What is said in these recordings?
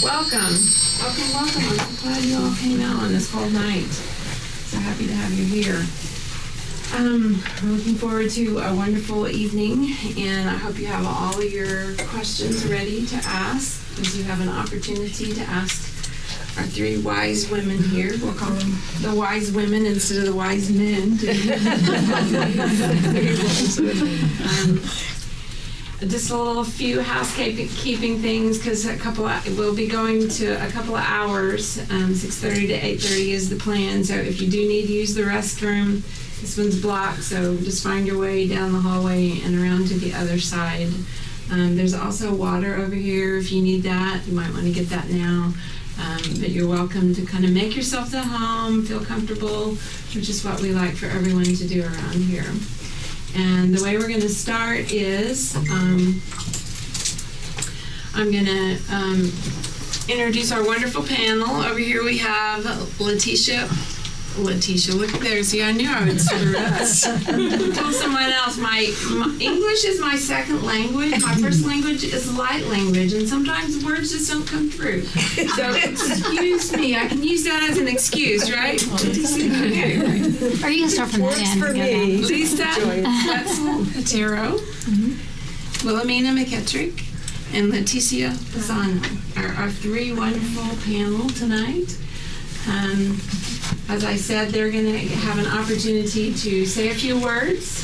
Welcome. I'm so glad you all came out on this cold night. So happy to have you here. We're looking forward to a wonderful evening, and I hope you have all of your questions ready to ask, because you have an opportunity to ask our three wise women here. We'll call them the wise women instead of the wise men. Just a few housekeeping things, because we'll be going to a couple of hours. 6:30 to 8:30 is the plan. So if you do need to use the restroom, this one's blocked. So just find your way down the hallway and around to the other side. There's also water over here if you need that. You might want to get that now. But you're welcome to kind of make yourself at home, feel comfortable, which is what we like for everyone to do around here. And the way we're going to start is I'm going to introduce our wonderful panel. Over here we have Letitia, look there. See, I knew I would sort of told someone else. My English is my second language. My first language is light language, and sometimes words just don't come through. So excuse me. I can use that as an excuse, right? Okay. Or you can start from the end. For me. Lisa Wetzel Patero, Wilhelmina McKettrick, and Leticia Pisano are our three wonderful panel tonight. As I said, they're going to have an opportunity to say a few words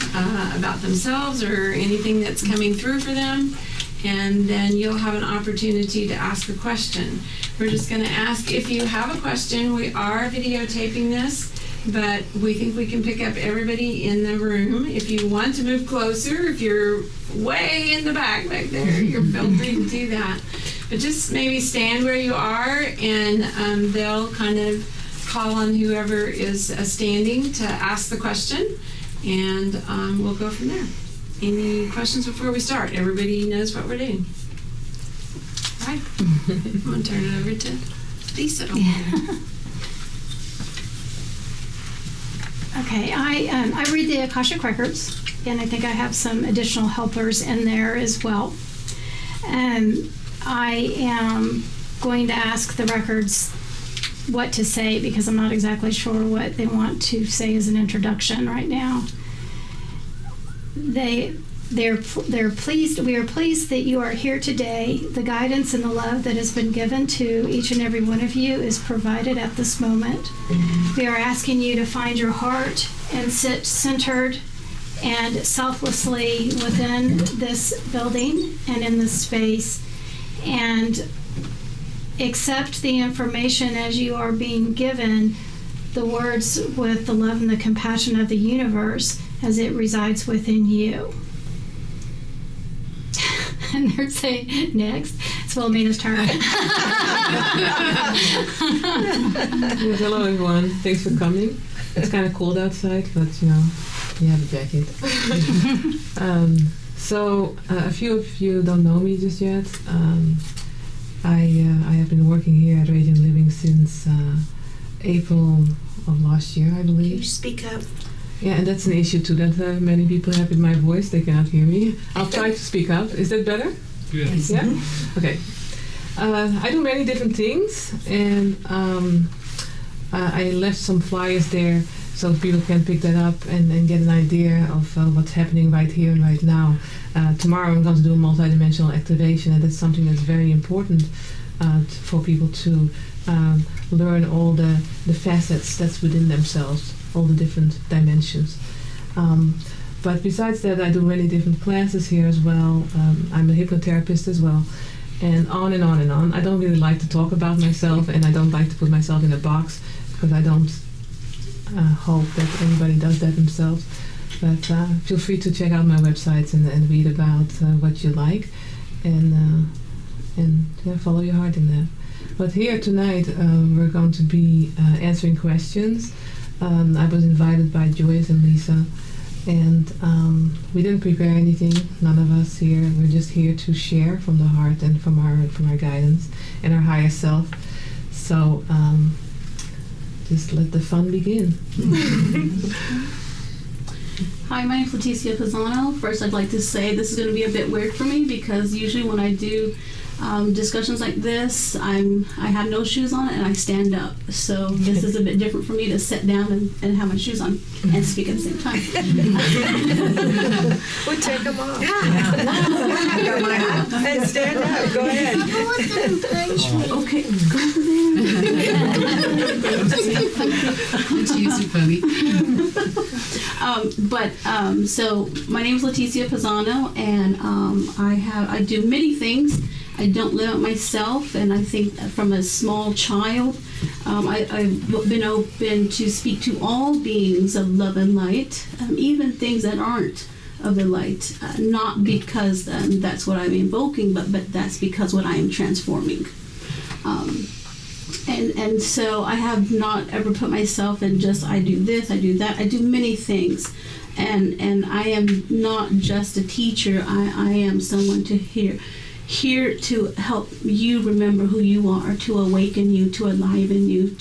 about themselves or anything that's coming through for them, and then you'll have an opportunity to ask a question. We're just going to ask if you have a question. We are videotaping this, but we think we can pick up everybody in the room. If you want to move closer, if you're way in the back there, you're feel free to do that. But just maybe stand where you are, and they'll kind of call on whoever is standing to ask the question, and we'll go from there. Any questions before we start? Everybody knows what we're doing. All right. I'm going to turn it over to Lisa. Okay, I read the Akashic Records, and I think I have some additional helpers in there as well. I am going to ask the records what to say, because I'm not exactly sure what they want to say as an introduction right now. They're pleased. We are pleased that you are here today. The guidance and the love that has been given to each and every one of you is provided at this moment. We are asking you to find your heart and sit centered and selflessly within this building and in this space, and accept the information as you are being given, the words with the love and the compassion of the universe as it resides within you. And they're saying, next, it's Wilhelmina's turn. Yes, hello everyone. Thanks for coming. It's kind of cold outside, but you have a jacket. So a few of you don't know me just yet. I have been working here at Radiant Living since April of last year, I believe. Can you speak up? Yeah, and that's an issue too, that many people have with my voice. They cannot hear me. I'll try to speak up. Is that better? Yes. Yeah? Okay. I do many different things, and I left some flyers there so people can pick that up and get an idea of what's happening right here and right now. Tomorrow I'm going to do a multidimensional activation, and that's something that's very important for people to learn all the facets that's within themselves, all the different dimensions. But besides that, I do many different classes here as well. I'm a hypnotherapist as well, and on and on and on. I don't really like to talk about myself, and I don't like to put myself in a box, because I don't hope that anybody does that themselves. But feel free to check out my websites and read about what you like, and follow your heart in that. But here tonight, we're going to be answering questions. I was invited by Joyce and Lisa, and we didn't prepare anything. None of us here. We're just here to share from the heart and from our guidance and our higher self. So just let the fun begin. Hi, my name is Leticia Pisano. First, I'd like to say this is going to be a bit weird for me, because usually when I do discussions like this, I have no shoes on and I stand up. So this is a bit different for me to sit down and have my shoes on and speak at the same time. We'll take them off. Yeah. And stand up. Go ahead. Okay, go there. So my name is Leticia Pisano, and I do many things. I don't limit myself, and I think that from a small child, I've been open to speak to all beings of love and light, even things that aren't of the light, not because that's what I'm invoking, but that's because what I am transforming. And so I have not ever put myself in just I do this, I do that. I do many things, and I am not just a teacher. I am someone to here to help you remember who you are, to awaken you, to enliven you,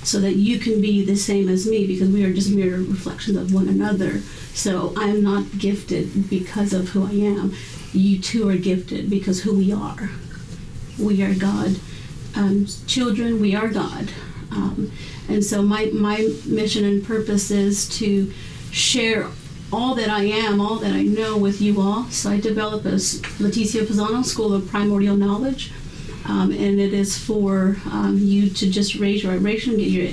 so that you can be the same as me, because we are just mirror reflections of one another. So I'm not gifted because of who I am. You too are gifted because who we are. We are God. Children, we are God. And so my mission and purpose is to share all that I am, all that I know with you all. So I developed a Leticia Pisano School of Primordial Knowledge, and it is for you to just raise your vibration, get your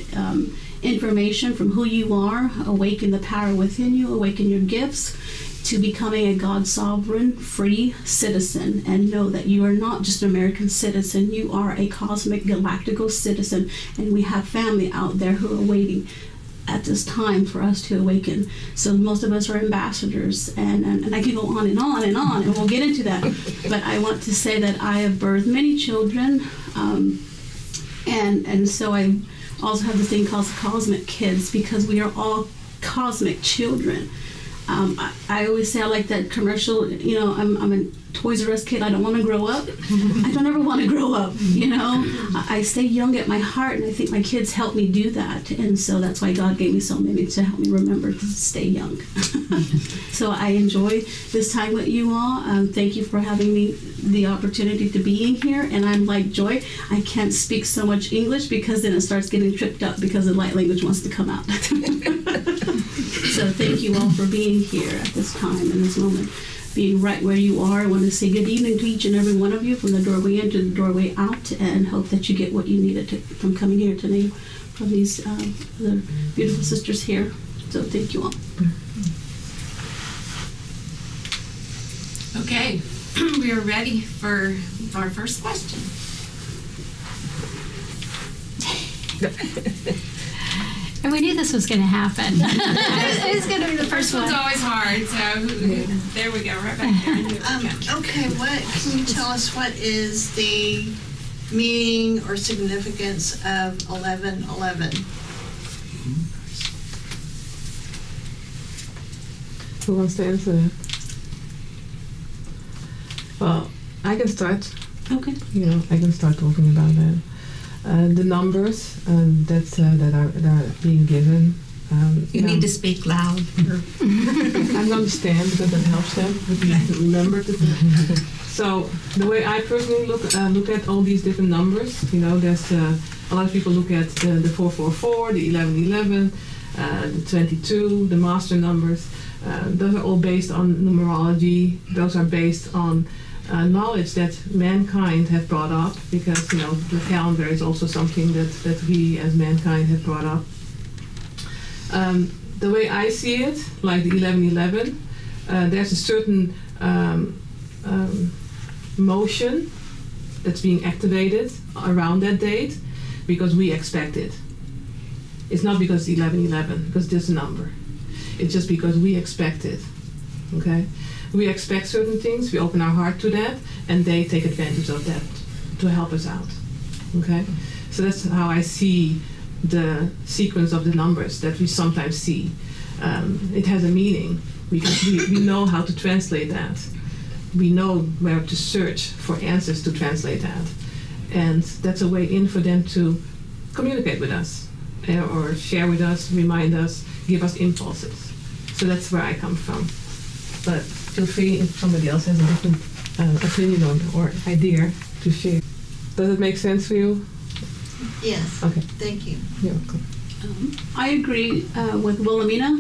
information from who you are, awaken the power within you, awaken your gifts, to becoming a God sovereign, free citizen, and know that you are not just an American citizen, you are a cosmic galactical citizen, and we have family out there who are waiting at this time for us to awaken. So most of us are ambassadors, and I can go on and on and on, and we'll get into that. But I want to say that I have birthed many children, and so I also have this thing called Cosmic Kids, because we are all cosmic children. I always say I like that commercial, I'm a Toys R Us kid. I don't want to grow up. I don't ever want to grow up, I stay young at my heart, and I think my kids help me do that. And so that's why God gave me so many, to help me remember to stay young. So I enjoy this time with you all. Thank you for having me the opportunity to be in here. And I'm like Joy, I can't speak so much English because then it starts getting tripped up because the light language wants to come out. So thank you all for being here at this time, in this moment, being right where you are. I want to say good evening to each and every one of you, from the doorway in to the doorway out, and hope that you get what you needed from coming here today, from these the beautiful sisters here. So thank you all. Okay, we are ready for our first question. And we knew this was going to happen. It was going to be the first one. It's always hard, so there we go, right back there. Okay, can you tell us what is the meaning or significance of 11:11? Who wants to answer that? Well, I can start. Okay. I can start talking about that. The numbers that are being given. You need to speak loud. I'm going to stand because that helps them to remember. So the way I personally look at all these different numbers, there's a lot of people look at the 444, the 1111, the 22, the master numbers. Those are all based on numerology. Those are based on knowledge that mankind have brought up, because the calendar is also something that we as mankind have brought up. The way I see it, like the 1111, there's a certain motion that's being activated around that date because we expect it. It's not because it's 1111, because it's a number. It's just because we expect it. Okay? We expect certain things, we open our heart to that, and they take advantage of that to help us out. Okay? So that's how I see the sequence of the numbers that we sometimes see. It has a meaning because we know how to translate that. We know where to search for answers to translate that. And that's a way in for them to communicate with us or share with us, remind us, give us impulses. So that's where I come from. But feel free if somebody else has a different opinion or idea to share. Does it make sense for you? Yes, Okay, thank you. you're welcome. I agree with Wilhelmina.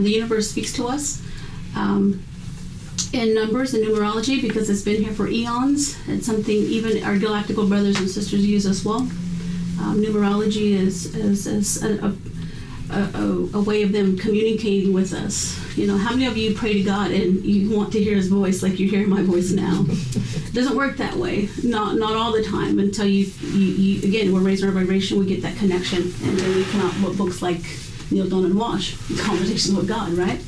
The universe speaks to us in numbers and numerology because it's been here for eons. It's something even our galactical brothers and sisters use as well. Numerology is a way of them communicating with us. You know, how many of you pray to God and you want to hear His voice like you're hearing my voice now? It doesn't work that way. Not all the time until you again, we're raising our vibration, we get that connection, and then we come out what books like Kneel Down and Wash, Conversations with God, right?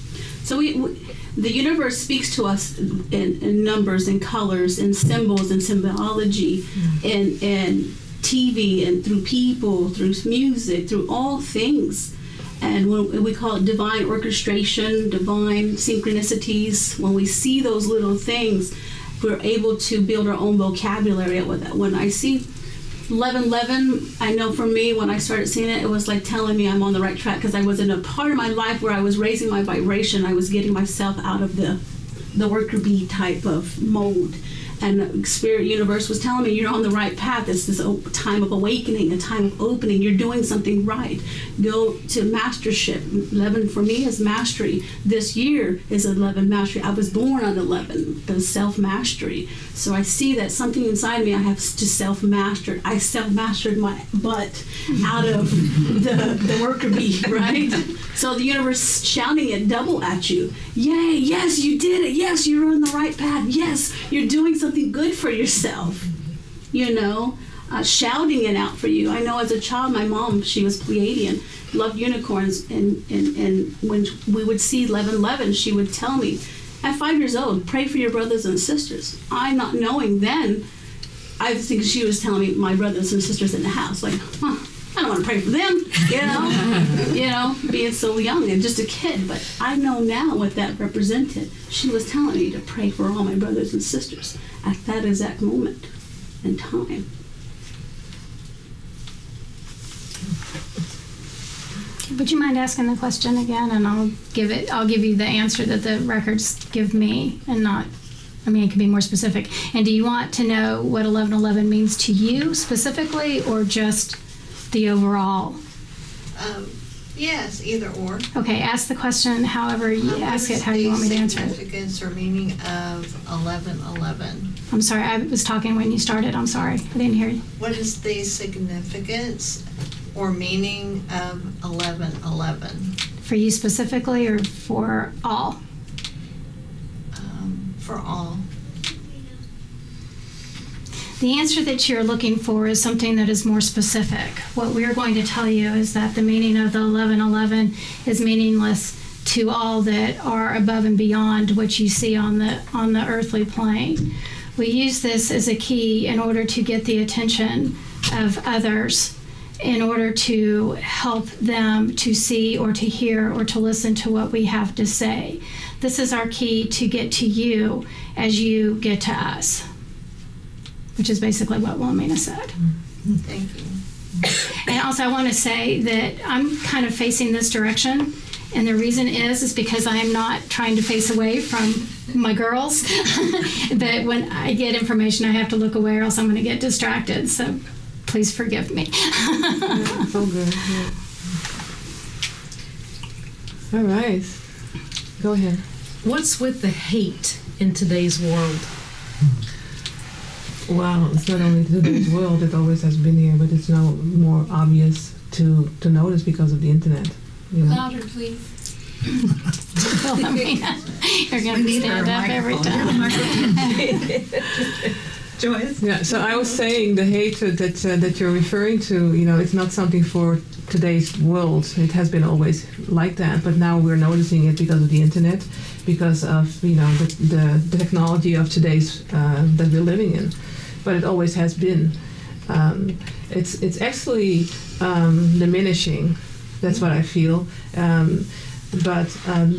So the universe speaks to us in numbers and colors and symbols and symbology and TV and through people, through music, through all things. And when we call it divine orchestration, divine synchronicities, when we see those little things, we're able to build our own vocabulary with that. When I see 1111, I know for me, when I started seeing it, it was like telling me I'm on the right track because I was in a part of my life where I was raising my vibration. I was getting myself out of the worker bee type of mode. And Spirit Universe was telling me you're on the right path. It's this time of awakening, a time of opening. You're doing something right. Go to mastership. 11 for me is mastery. This year is 11 mastery. I was born on 11, the self-mastery. So I see that something inside me I have to self-master. I self-mastered my butt out of the worker bee, right? So the universe shouting it double at you. Yay, yes, you did it. Yes, you're on the right path. Yes, you're doing something good for yourself. You know, shouting it out for you. I know as a child, my mom, she was Pleiadian, loved unicorns. And when we would see 1111, she would tell me, at 5 years old, pray for your brothers and sisters. I not knowing then, I think she was telling me my brothers and sisters in the house, like, I don't want to pray for them, you know, being so young and just a kid. But I know now what that represented. She was telling me to pray for all my brothers and sisters at that exact moment in time. Would you mind asking the question again, and I'll give you the answer that the records give me, and not. I mean, it can be more specific. And do you want to know what 1111 means to you specifically, or just the overall? Yes, either or. Okay, ask the question however you ask it, how you want me to answer it. Significance or meaning of 1111? I'm sorry, I was talking when you started. I'm sorry, I didn't hear you. What is the significance or meaning of 1111? For you specifically, or for all? For all. The answer that you're looking for is something that is more specific. What we're going to tell you is that the meaning of the 1111 is meaningless to all that are above and beyond what you see on the earthly plane. We use this as a key in order to get the attention of others, in order to help them to see or to hear or to listen to what we have to say. This is our key to get to you as you get to us, which is basically what Wilhelmina said. Thank you. And also I want to say that I'm kind of facing this direction, and the reason is because I am not trying to face away from my girls. But when I get information, I have to look away or else I'm going to get distracted. So please forgive me. Yeah, so good. Yeah. All right. Go ahead. What's with the hate in today's world? Well, it's not only today's world, it always has been here, but it's now more obvious to notice because of the internet. You know? Louder, please. Wilhelmina, you're going to stand up every time. Joyce? Yeah, so I was saying the hatred that you're referring to, you know, it's not something for today's world. It has been always like that, but now we're noticing it because of the internet, because of, you know, the technology of today's that we're living in. But it always has been. It's actually diminishing. That's what I feel. But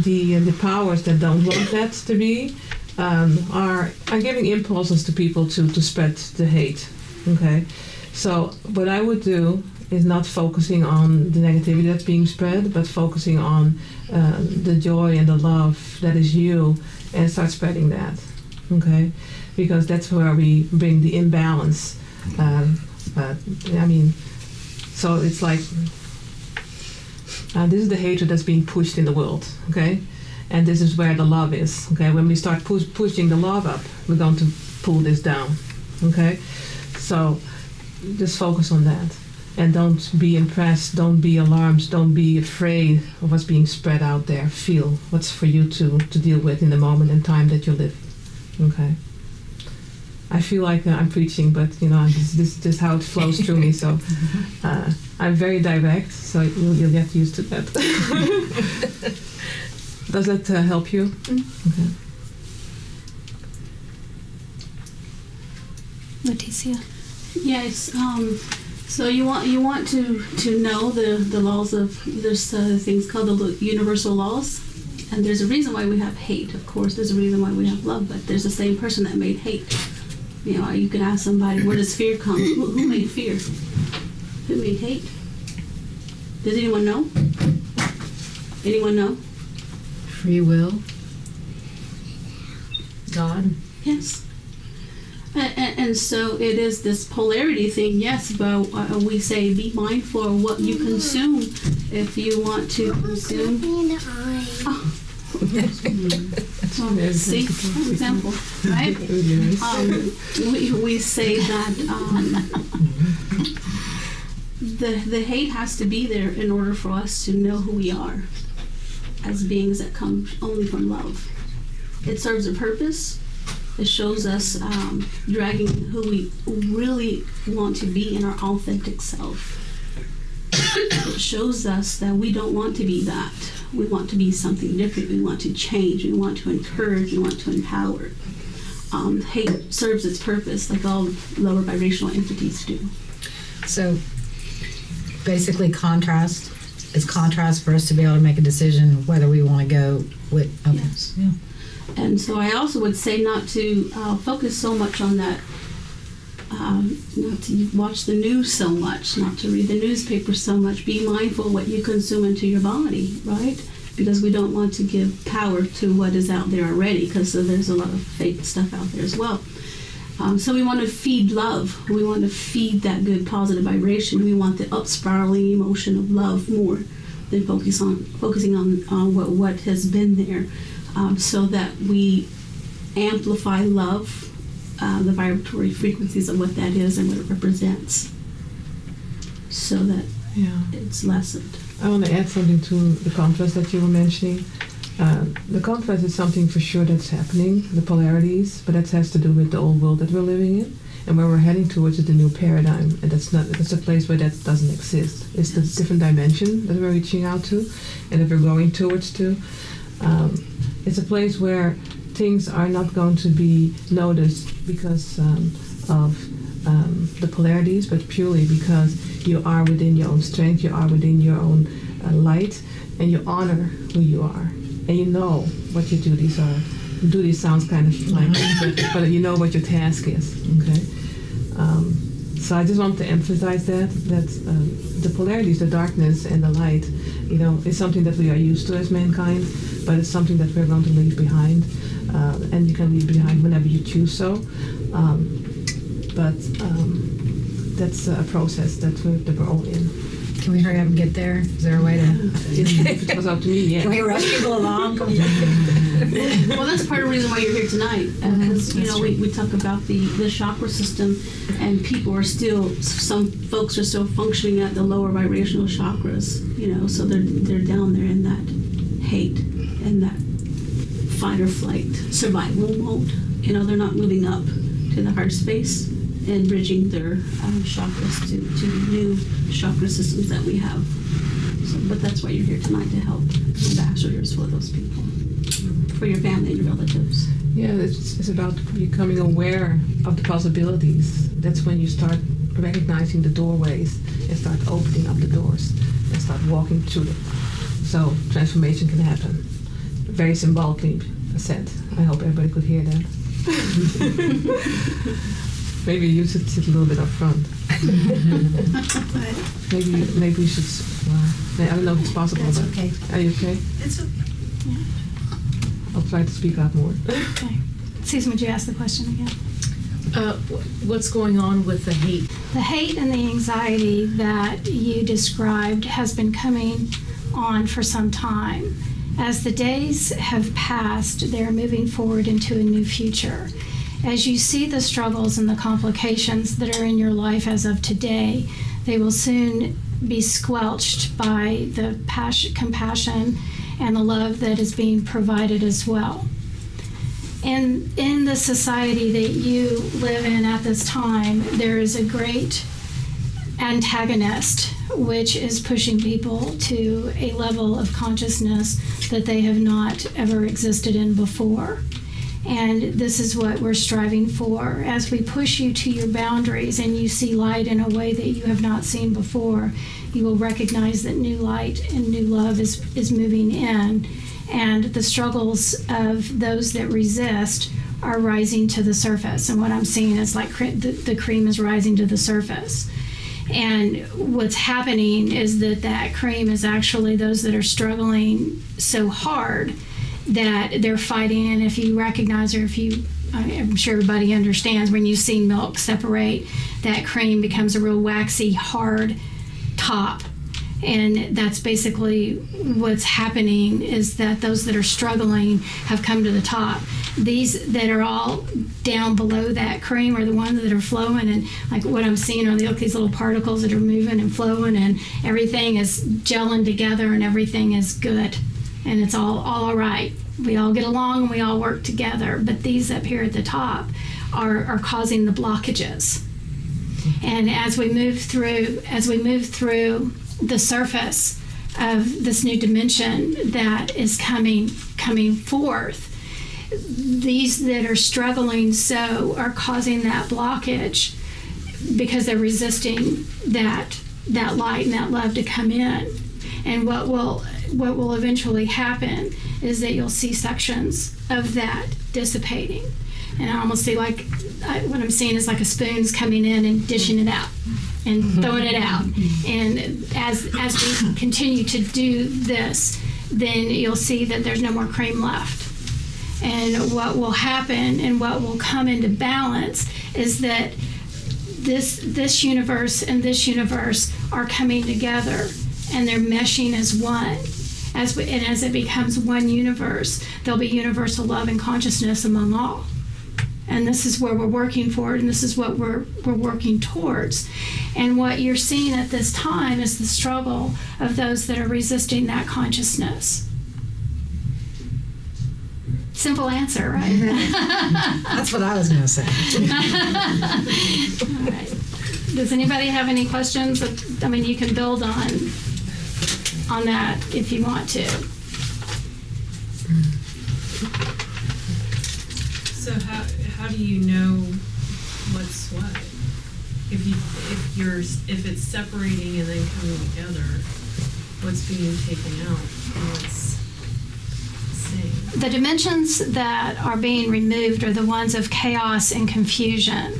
the powers that don't want that to be are giving impulses to people to spread the hate. Okay, so what I would do is not focusing on the negativity that's being spread, but focusing on the joy and the love that is you, and start spreading that. Okay, because that's where we bring the imbalance. So it's like this is the hatred that's being pushed in the world, okay? And this is where the love is, okay? When we start pushing the love up, we're going to pull this down, okay? So just focus on that. And don't be impressed, don't be alarmed, don't be afraid of what's being spread out there. Feel what's for you to deal with in the moment and time that you live, okay? I feel like I'm preaching, but this is just how it flows through me. So I'm very direct, so you'll get used to that. Does that help you? Okay. Leticia. Yes. So you want to know the laws of there's things called the universal laws, and there's a reason why we have hate. Of course, there's a reason why we have love, but there's the same person that made hate. You can ask somebody, where does fear come? Who made fear? Who made hate? Does anyone know? Anyone know? Free will. God. Yes. And so it is this polarity thing, yes, but we say be mindful of what you consume. If you want to consume... See, for example, right? We say that the hate has to be there in order for us to know who we are as beings that come only from love. It serves a purpose. It shows us dragging who we really want to be in our authentic self. It shows us that we don't want to be that. We want to be something different. We want to change. We want to encourage. We want to empower. Hate serves its purpose like all lower vibrational entities do. So basically contrast. It's contrast for us to be able to make a decision whether we want to go with. Okay. Yes. Yeah. And so I also would say not to focus so much on that, not to watch the news so much, not to read the newspaper so much. Be mindful of what you consume into your body, right? Because we don't want to give power to what is out there already, because there's a lot of fake stuff out there as well. So we want to feed love. We want to feed that good positive vibration. We want the up-spiraling emotion of love more than focusing on what has been there. So that we amplify love, the vibratory frequencies of what that is and what it represents, so that it's lessened. I want to add something to the contrast that you were mentioning. The contrast is something for sure that's happening, the polarities, but that has to do with the old world that we're living in, and where we're heading towards is the new paradigm, and that's a place where that doesn't exist. It's the different dimension that we're reaching out to, and that we're going towards to. It's a place where things are not going to be noticed because of the polarities, but purely because you are within your own strength, you are within your own light, and you honor who you are, and you know what your duties are. Duties sounds kind of like, but you know what your task is. Okay. So I just want to emphasize that the polarities, the darkness and the light, is something that we are used to as mankind, but it's something that we're going to leave behind, and you can leave behind whenever you choose so. But that's a process that we're all in. Can we hurry up and get there? Is there a way to? If it was up to me, yeah. Can we rush people along? Well, that's part of the reason why you're here tonight, because we talk about the chakra system, and people are still, some folks are still functioning at the lower vibrational chakras, so they're down there in that hate and that fight or flight survival mode. They're not moving up to the heart space and bridging their chakras to new chakra systems that we have. But that's why you're here tonight, to help ambassadors for those people, for your family and your relatives. Yeah, it's about becoming aware of the possibilities. That's when you start recognizing the doorways and start opening up the doors and start walking through them. So transformation can happen. Very symbolically said. I hope everybody could hear that. Maybe you should sit a little bit up front. Maybe you should. I don't know if it's possible. That's but okay. Are you okay? It's I'll try to speak out more. Okay. Susan, would you ask the question again? What's going on with the hate? The hate and the anxiety that you described has been coming on for some time. As the days have passed, they're moving forward into a new future. As you see the struggles and the complications that are in your life as of today, they will soon be squelched by the compassion and the love that is being provided as well. And in the society that you live in at this time, there is a great antagonist which is pushing people to a level of consciousness that they have not ever existed in before. And this is what we're striving for. As we push you to your boundaries and you see light in a way that you have not seen before, you will recognize that new light and new love is moving in. And the struggles of those that resist are rising to the surface. And what I'm seeing is like the cream is rising to the surface. And what's happening is that cream is actually those that are struggling so hard that they're fighting. And if you recognize, or I'm sure everybody understands, when you see milk separate, that cream becomes a real waxy, hard top. And that's basically what's happening, is that those that are struggling have come to the top. These that are all down below that cream are the ones that are flowing, and like what I'm seeing are these little particles that are moving and flowing, and everything is gelling together and everything is good. And it's all right. We all get along and we all work together. But these up here at the top are causing the blockages. And as we move through the surface of this new dimension that is coming forth, these that are struggling so are causing that blockage because they're resisting that light and that love to come in. And what will eventually happen is that you'll see sections of that dissipating. And I almost see what I'm seeing is like a spoon's coming in and dishing it out and throwing it out. And as we continue to do this, then you'll see that there's no more cream left. And what will happen and what will come into balance is that this universe and this universe are coming together and they're meshing as one. As it becomes one universe, there'll be universal love and consciousness among all. And this is where we're working for, and this is what we're working towards. And what you're seeing at this time is the struggle of those that are resisting that consciousness. Simple answer, right? That's what I was going to say. All right. Does anybody have any questions? I mean, you can build on that if you want to. So how do you know what's what? If it's separating and then coming together, what's being taken out and what's staying? The dimensions that are being removed are the ones of chaos and confusion.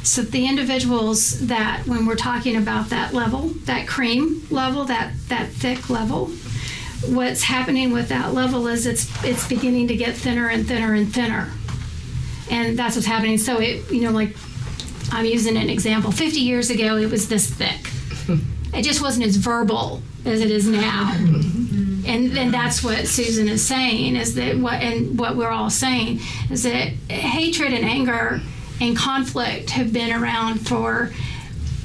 So the individuals that, when we're talking about that level, that cream level, that thick level, what's happening with that level is it's beginning to get thinner and thinner and thinner. And that's what's happening. So like I'm using an example. 50 years ago, it was this thick. It just wasn't as verbal as it is now. And then that's what Susan is saying, is that what we're all saying is that hatred and anger and conflict have been around for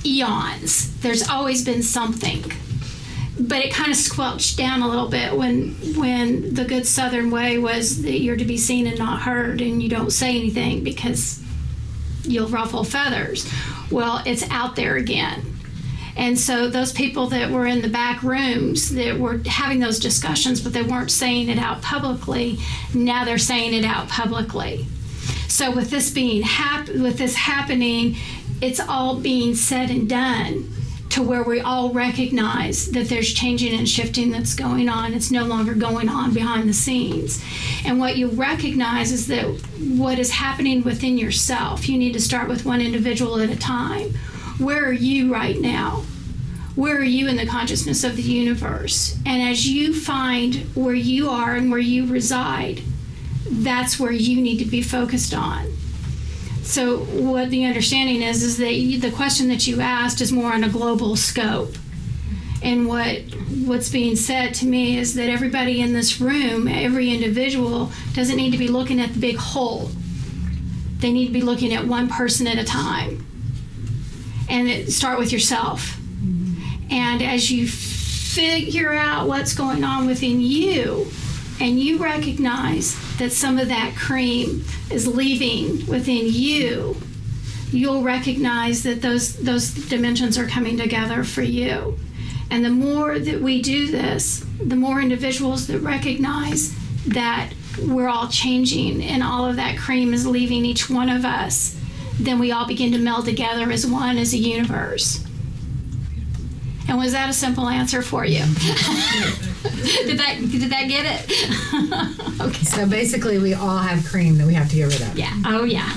eons. There's always been something. But it kind of squelched down a little bit when the good Southern way was that you're to be seen and not heard, and you don't say anything because you'll ruffle feathers. Well, it's out there again. And so those people that were in the back rooms that were having those discussions, but they weren't saying it out publicly, now they're saying it out publicly. So with this happening, it's all being said and done to where we all recognize that there's changing and shifting that's going on. It's no longer going on behind the scenes. And what you recognize is that what is happening within yourself, you need to start with one individual at a time. Where are you right now? Where are you in the consciousness of the universe? And as you find where you are and where you reside, that's where you need to be focused on. So what the understanding is that the question that you asked is more on a global scope. And what's being said to me is that everybody in this room, every individual, doesn't need to be looking at the big whole. They need to be looking at one person at a time. And start with yourself. And as you figure out what's going on within you, and you recognize that some of that cream is leaving within you, you'll recognize that those dimensions are coming together for you. And the more that we do this, the more individuals that recognize that we're all changing and all of that cream is leaving each one of us, then we all begin to meld together as one, as a universe. And was that a simple answer for you? Did that get it? Okay. So basically, we all have cream that we have to get rid of. Yeah. Oh, yeah.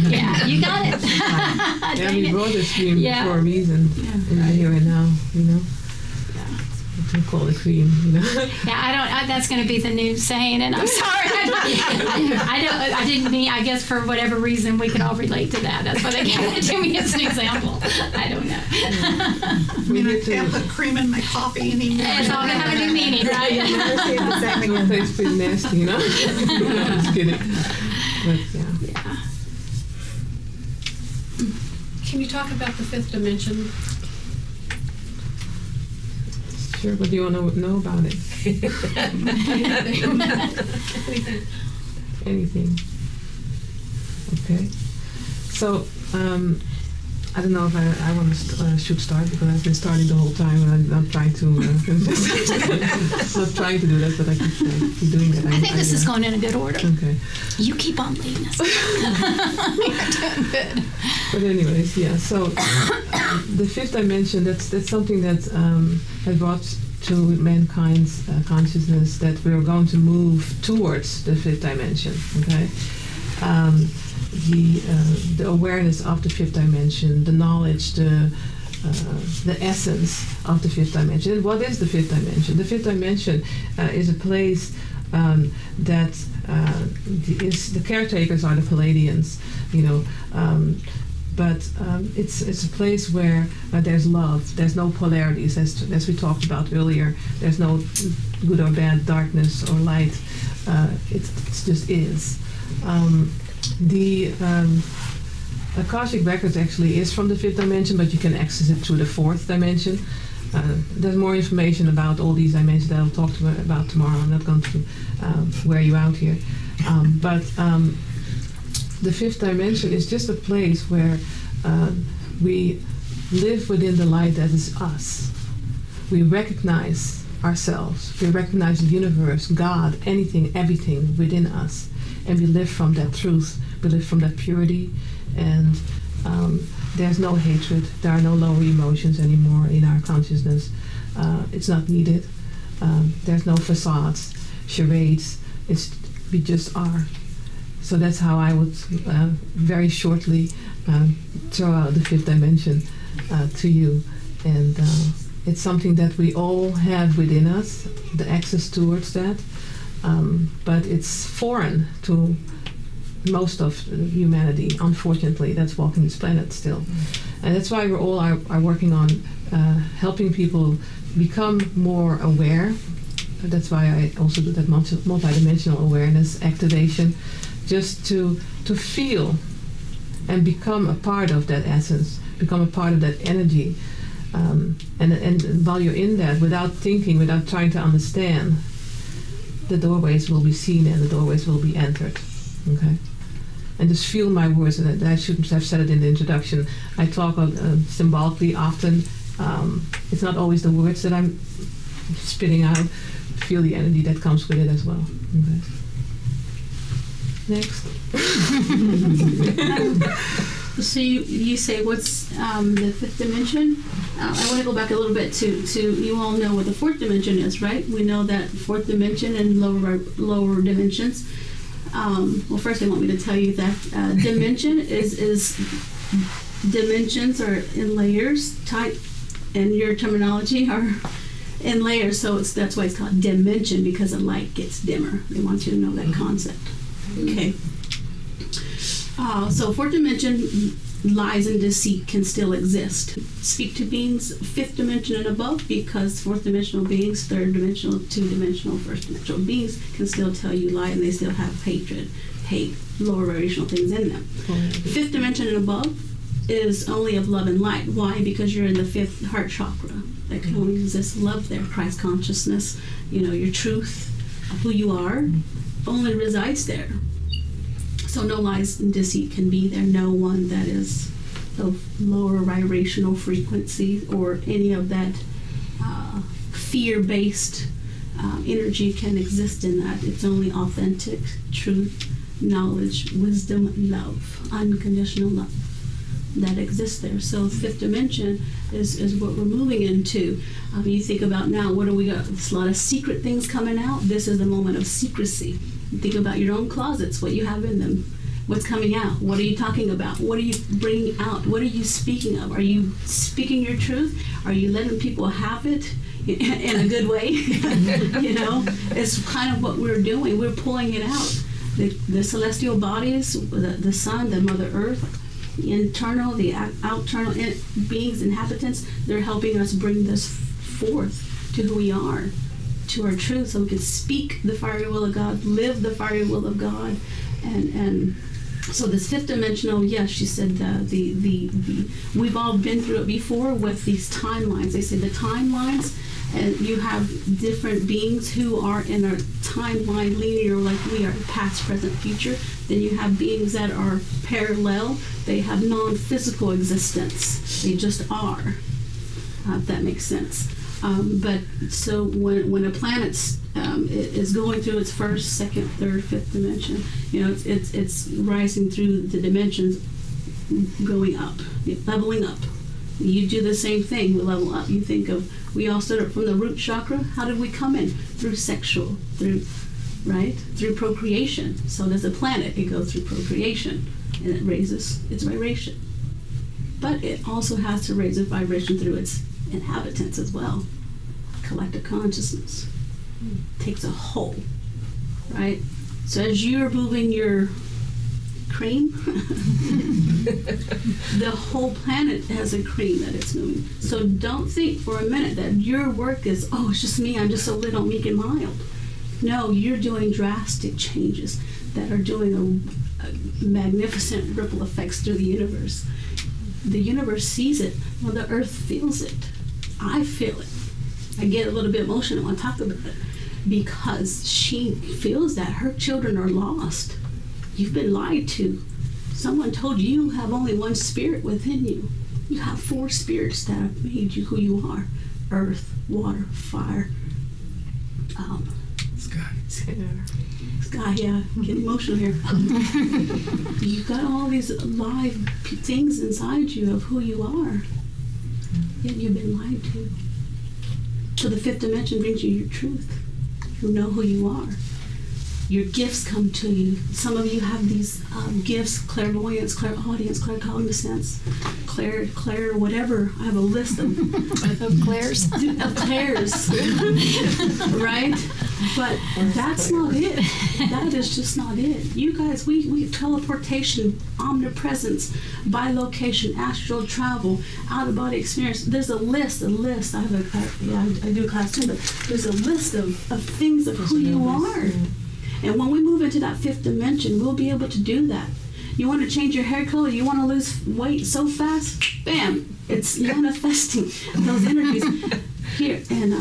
Yeah, you got it. Yeah, Dang we it. brought this cream Yeah. for a reason in the here and now, you know. We call it cream, you know. Yeah, that's going to be the new saying, and I'm sorry. I didn't mean. I guess for whatever reason we could all relate to that. That's why they gave it to me as an example. I don't know. We I need can't to. put cream in my coffee anymore. It's all going to have a new meaning, right? It tastes pretty nasty, you know. Just kidding. But yeah. Yeah. Can you talk about the fifth dimension? Sure, what do you want to know about it? Anything. Okay. So, I don't know if I want to should start because I've been starting the whole time and I'm not trying to. Not trying to do that, but I keep doing that. I think this is going in a good order. Okay. You keep on leading us. You're doing good. But anyways, yeah. So the fifth dimension, that's something that has brought to mankind's consciousness that we are going to move towards the fifth dimension. Okay. The awareness of the fifth dimension, the knowledge, the essence of the fifth dimension. And what is the fifth dimension? The fifth dimension is a place that is the caretakers are the Palladians, you know. But it's a place where there's love. There's no polarities, as we talked about earlier. There's no good or bad, darkness or light. It just is. The Akashic Records actually is from the fifth dimension, but you can access it through the fourth dimension. There's more information about all these dimensions that I'll talk about tomorrow. I'm not going to wear you out here. But the fifth dimension is just a place where we live within the light that is us. We recognize ourselves. We recognize the universe, God, anything, everything within us. And we live from that truth. We live from that purity. And there's no hatred. There are no lower emotions anymore in our consciousness. It's not needed. There's no facades, charades. We just are. So that's how I would very shortly throw out the fifth dimension to you. And it's something that we all have within us, the access towards that. But it's foreign to most of humanity, unfortunately, that's walking this planet still. And that's why we all are working on helping people become more aware. That's why I also do that multidimensional awareness activation, just to feel and become a part of that essence, become a part of that energy. And while you're in that, without thinking, without trying to understand, the doorways will be seen and the doorways will be entered. Okay? And just feel my words. And I shouldn't have said it in the introduction. I talk symbolically often. It's not always the words that I'm spitting out. Feel the energy that comes with it as well. Okay. Next. So you say what's the fifth dimension? I want to go back a little bit to you all know what the fourth dimension is, right? We know that fourth dimension and lower dimensions. Well, first I want me to tell you that dimension is dimensions are in layers, type, and your terminology are in layers. So that's why it's called dimension, because the light gets dimmer. They want you to know that concept. Okay. So fourth dimension lies and deceit can still exist. Speak to beings fifth dimension and above, because fourth dimensional beings, third dimensional, two dimensional, first dimensional beings can still tell you lie, and they still have hatred, hate, lower vibrational things in them. Fifth dimension and above is only of love and light. Why? Because you're in the fifth heart chakra. That can only exist love there. Christ consciousness, your truth of who you are only resides there. So no lies and deceit can be there. No one that is of lower vibrational frequency or any of that fear-based energy can exist in that. It's only authentic truth, knowledge, wisdom, love, unconditional love that exists there. So fifth dimension is what we're moving into. You think about now, what do we got? There's a lot of secret things coming out. This is the moment of secrecy. Think about your own closets, what you have in them. What's coming out? What are you talking about? What are you bringing out? What are you speaking of? Are you speaking your truth? Are you letting people have it in a good way? It's kind of what we're doing. We're pulling it out. The celestial bodies, the sun, the Mother Earth, the internal, the outternal beings, inhabitants, they're helping us bring this forth to who we are, to our truth, so we can speak the fiery will of God, live the fiery will of God, and so this fifth dimensional, yes, she said the we've all been through it before with these timelines. They say the timelines, and you have different beings who are in a timeline linear, like we are, past, present, future. Then you have beings that are parallel. They have non-physical existence. They just are, if that makes sense. But so when a planet is going through its first, second, third, fifth dimension, it's rising through the dimensions, going up, leveling up. You do the same thing. We level up. You think of, we all started from the root chakra. How did we come in? Through sexual, through procreation. So there's a planet. It goes through procreation, and it raises its vibration. But it also has to raise its vibration through its inhabitants as well. Collective consciousness takes a whole, right? So as you're moving your cream, the whole planet has a cream that it's moving. So don't think for a minute that your work is, it's just me, I'm just so little, meek and mild. No, you're doing drastic changes that are doing a magnificent ripple effects through the universe. The universe sees it, well, the earth feels it. I feel it. I get a little bit emotional when I talk about it, because she feels that her children are lost. You've been lied to. Someone told you have only one spirit within you. You have 4 spirits that have made you who you are: earth, water, fire, sky. Yeah, get emotional here. You've got all these live things inside you of who you are, yet you've been lied to. So the fifth dimension brings you your truth. You know who you are. Your gifts come to you. Some of you have these gifts: clairvoyance, clairaudience, claircognizance, clair, whatever. I have a list of Claire's. of clairs, right? But that's not it. That is just not it. You guys, we teleportation, omnipresence, bilocation, astral travel, out of body experience. There's a list. I have I do a class too, but there's a list of things of who you are. And when we move into that fifth dimension, we'll be able to do that. You want to change your hair color? You want to lose weight so fast? Bam! It's manifesting those energies. Here, and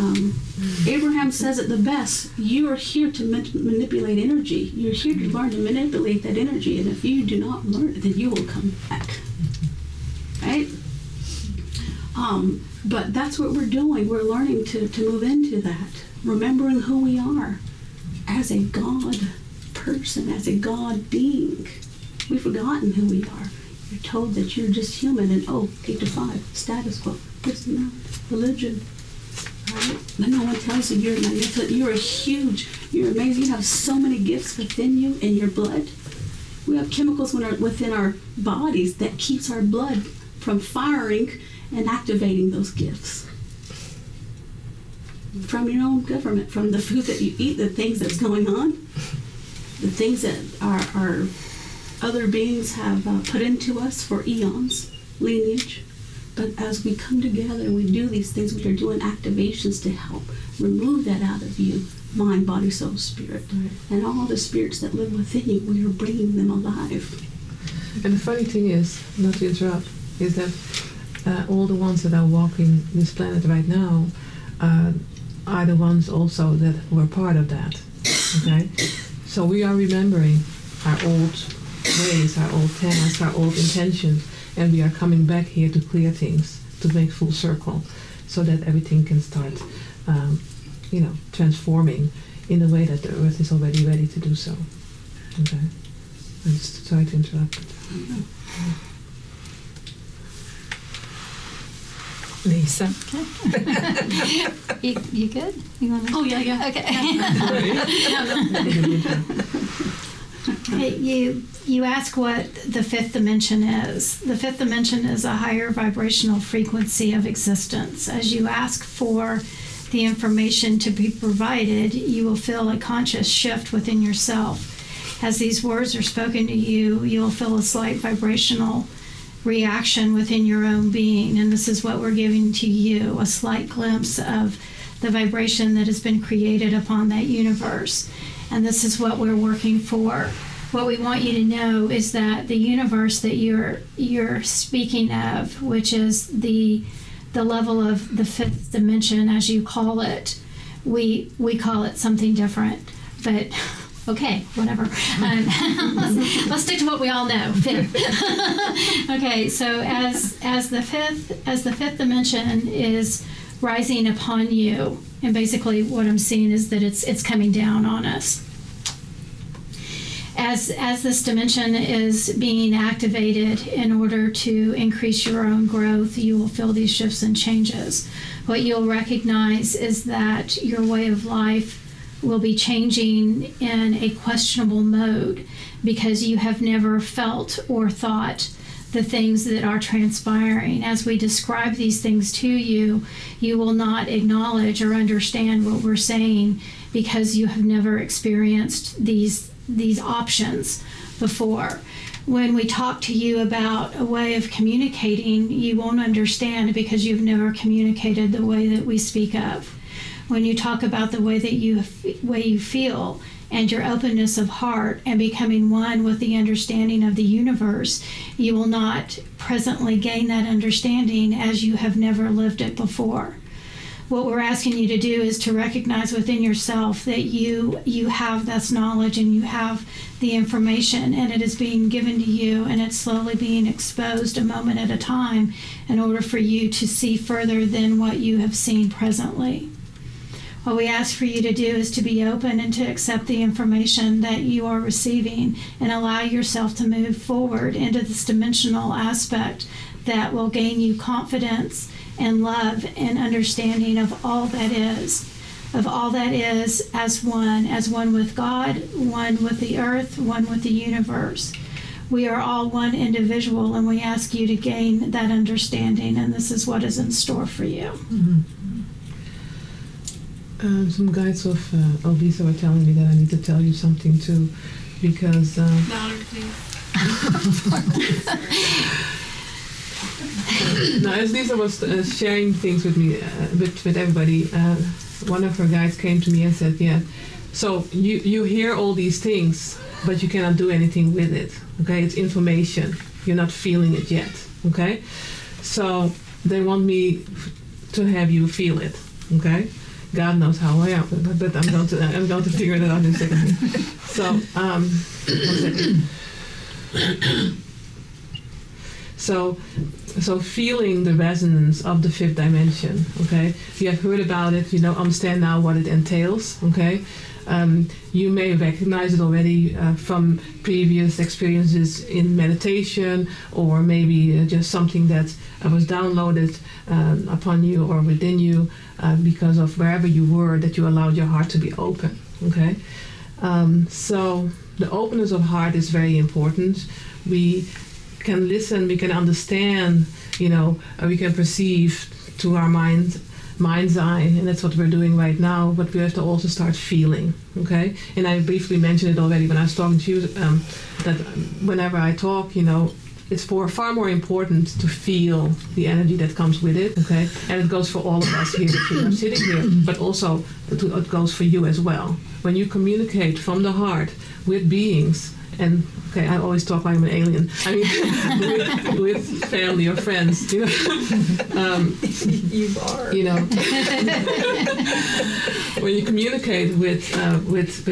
Abraham says it the best. You are here to manipulate energy. You're here to learn to manipulate that energy. And if you do not learn it, then you will come back. Right? But that's what we're doing. We're learning to move into that. Remembering who we are as a God person, as a God being. We've forgotten who we are. You're told that you're just human and 8 to 5, status quo, this and that, religion. Right? But no one tells you you're magnificent, you're huge, you're amazing, you have so many gifts within you in your blood. We have chemicals within our bodies that keeps our blood from firing and activating those gifts. From your own government, from the food that you eat, the things that's going on, the things that are other beings have put into us for eons, lineage. But as we come together and we do these things, we are doing activations to help remove that out of you, mind, body, soul, spirit. Right. And all the spirits that live within you, we are bringing them alive. And the funny thing is, not to interrupt, is that all the ones that are walking this planet right now are the ones also that were part of that. Okay? So we are remembering our old ways, our old tasks, our old intentions, and we are coming back here to clear things, to make full circle, so that everything can start, transforming in the way that the earth is already ready to do so. Okay? I'm just sorry to interrupt. Lisa. You good? You want to? Oh, yeah. Okay. Okay. Hey, you ask what the fifth dimension is. The fifth dimension is a higher vibrational frequency of existence. As you ask for the information to be provided, you will feel a conscious shift within yourself. As these words are spoken to you, you'll feel a slight vibrational reaction within your own being, and this is what we're giving to you, a slight glimpse of the vibration that has been created upon that universe. And this is what we're working for. What we want you to know is that the universe that you're speaking of, which is the level of the fifth dimension, as you call it, we call it something different. But okay, whatever. Let's stick to what we all know. Fifth. Okay, so as the fifth dimension is rising upon you, and basically what I'm seeing is that it's coming down on us. As this dimension is being activated in order to increase your own growth, you will feel these shifts and changes. What you'll recognize is that your way of life will be changing in a questionable mode because you have never felt or thought the things that are transpiring. As we describe these things to you, you will not acknowledge or understand what we're saying because you have never experienced these options before. When we talk to you about a way of communicating, you won't understand because you've never communicated the way that we speak of. When you talk about the way that you feel and your openness of heart and becoming one with the understanding of the universe, you will not presently gain that understanding as you have never lived it before. What we're asking you to do is to recognize within yourself that you have this knowledge and you have the information, and it is being given to you, and it's slowly being exposed a moment at a time in order for you to see further than what you have seen presently. What we ask for you to do is to be open and to accept the information that you are receiving and allow yourself to move forward into this dimensional aspect that will gain you confidence and love and understanding of all that is as one with God, one with the earth, one with the universe. We are all one individual, and we ask you to gain that understanding, and this is what is in store for you. Mm-hmm. Some guides of Lisa were telling me that I need to tell you something too, because Louder, please. now, as Lisa was sharing things with me, with everybody, one of her guides came to me and said, "Yeah, so you hear all these things, but you cannot do anything with it. Okay, it's information. You're not feeling it yet. Okay, so they want me to have you feel it. Okay." God knows how I am, but I'm going to figure that out in a second. So, 1 second. So feeling the resonance of the fifth dimension. Okay, you have heard about it. You understand now what it entails. Okay, you may recognize it already from previous experiences in meditation, or maybe just something that was downloaded upon you or within you because of wherever you were, that you allowed your heart to be open. Okay, so the openness of heart is very important. We can listen, we can understand, we can perceive to our mind mind's eye, and that's what we're doing right now, but we have to also start feeling, okay? And I briefly mentioned it already when I was talking to you, that whenever I talk, it's far more important to feel the energy that comes with it, okay? And it goes for all of us here that are sitting here, but also it goes for you as well. When you communicate from the heart with beings, and okay, I always talk like I'm an alien. I mean, with family or friends, You are. When you communicate with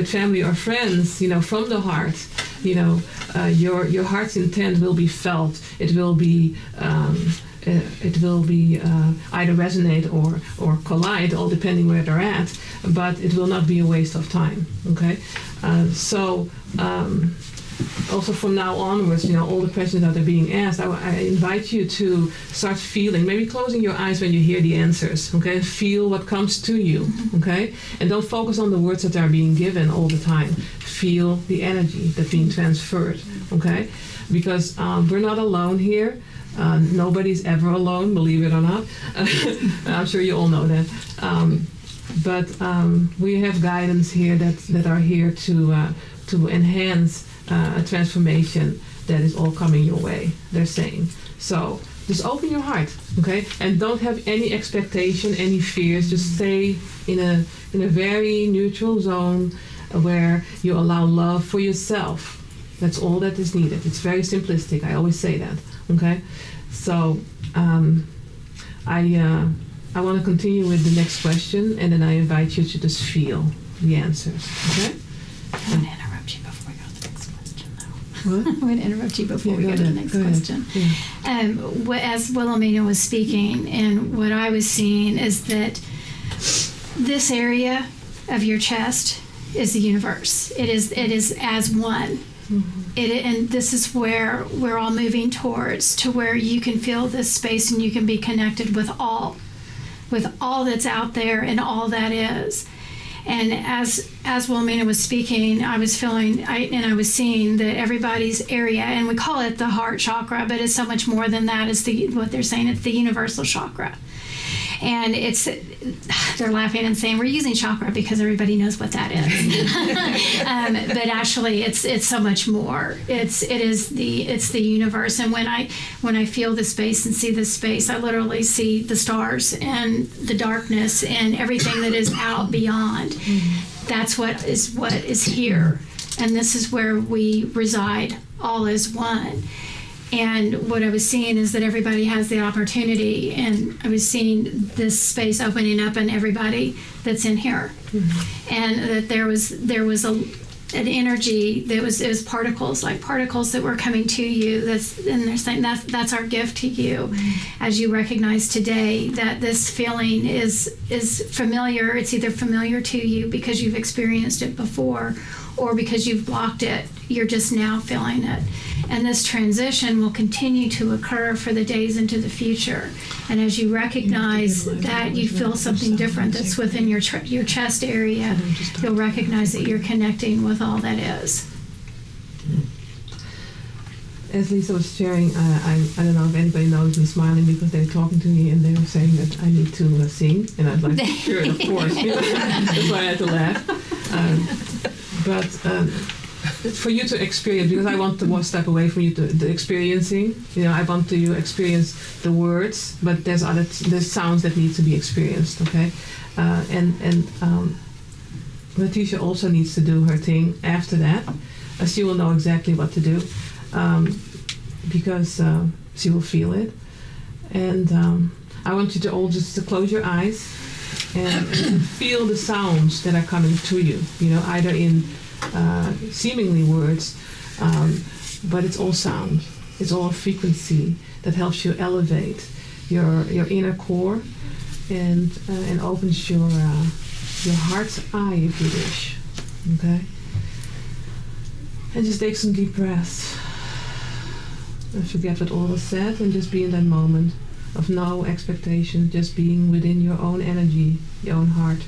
family or friends, from the heart, your heart's intent will be felt. It will be either resonate or collide, all depending where they're at. But it will not be a waste of time. Okay, also from now onwards, all the questions that are being asked, I invite you to start feeling, maybe closing your eyes when you hear the answers, okay? Feel what comes to you, okay? And don't focus on the words that are being given all the time. Feel the energy that's being transferred, okay? Because we're not alone here. Nobody's ever alone, believe it or not. I'm sure you all know that. But we have guidance here that are here to enhance a transformation that is all coming your way, they're saying. So just open your heart, okay? And don't have any expectation, any fears. Just stay in a very neutral zone where you allow love for yourself. That's all that is needed. It's very simplistic. I always say that, okay? So I want to continue with the next question, and then I invite you to just feel the answers, okay? I'm going to interrupt you before we go to the next question, though. What? I'm going to interrupt you before we Yeah, go to the next go ahead. question. Yeah. As Wilhelmina was speaking, and what I was seeing is that this area of your chest is the universe. It is as one. And this is where we're all moving towards, to where you can feel this space and you can be connected with all that's out there and all that is. And as Wilhelmina was speaking, I was feeling, and I was seeing that everybody's area, and we call it the heart chakra, but it's so much more than that. It's what they're saying, it's the universal chakra. And they're laughing and saying we're using chakra because everybody knows what that is. But actually, it's so much more. It's the universe. And when I feel the space and see this space, I literally see the stars and the darkness and everything that is out beyond. That's what is here, and this is where we reside, all as one. And what I was seeing is that everybody has the opportunity, and I was seeing this space opening up in everybody that's in here, and that there was an energy that it was particles, like particles that were coming to you. And they're saying that's our gift to you, as you recognize today that this feeling is familiar. It's either familiar to you because you've experienced it before, or because you've blocked it. You're just now feeling it. And this transition will continue to occur for the days into the future. And as you recognize that you feel something different that's within your chest area, you'll recognize that you're connecting with all that is. As Lisa was sharing, I don't know if anybody knows me smiling because they were talking to me and they were saying that I need to sing. And I was like, sure, of course. That's why I had to laugh. But it's for you to experience, because I want to one step away from you to the experiencing. I want you to experience the words, but there's sounds that need to be experienced, okay? And Letitia also needs to do her thing after that. She will know exactly what to do, because she will feel it. And I want you to all just to close your eyes and feel the sounds that are coming to you, either in seemingly words, but it's all sound. It's all frequency that helps you elevate your inner core and opens your heart's eye, if you wish. Okay. And just take some deep breaths. And forget what all was said, and just be in that moment of no expectation, just being within your own energy, your own heart.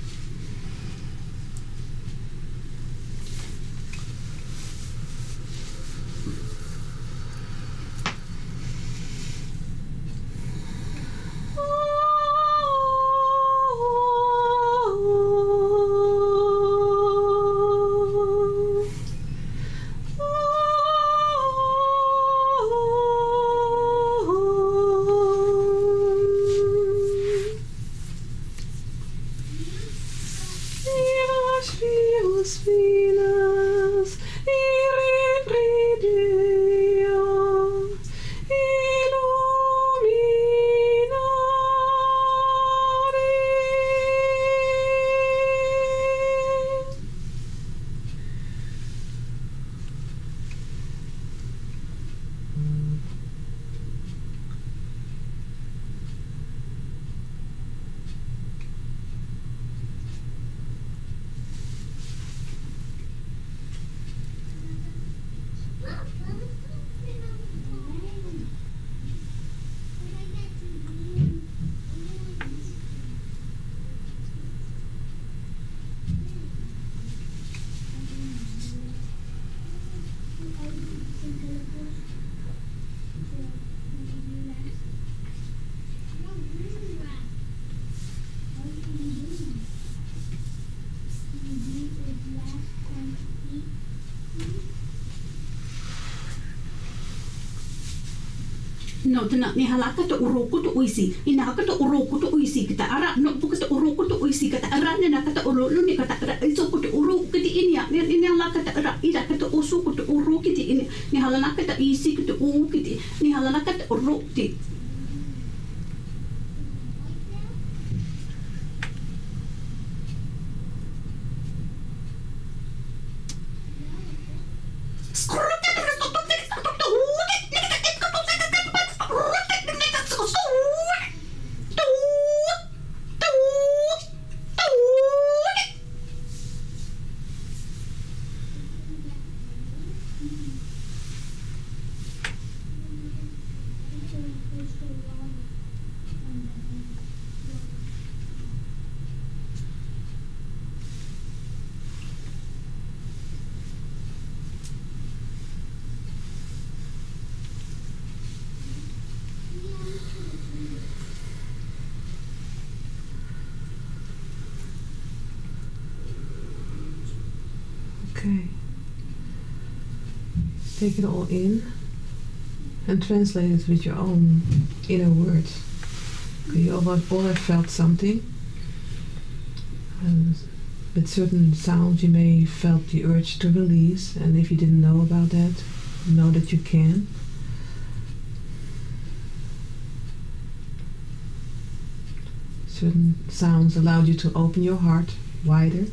no tana ni halaka to uroko to uisi ina ka to uroko to uisi kita ara no buka to uroko to uisi kata ara ne na kata urolo ni kata ara iso ko to uroko kiti ini ni halaka ta ara ira kata usu ko to uroko kiti ini ni halana kata isi kiti u kiti ni halana kata uroko kiti Okay. Take it all in and translate it with your own inner words. Okay, you all have felt something. And with certain sounds you may felt the urge to release, and if you didn't know about that, know that you can. Certain sounds allowed you to open your heart wider,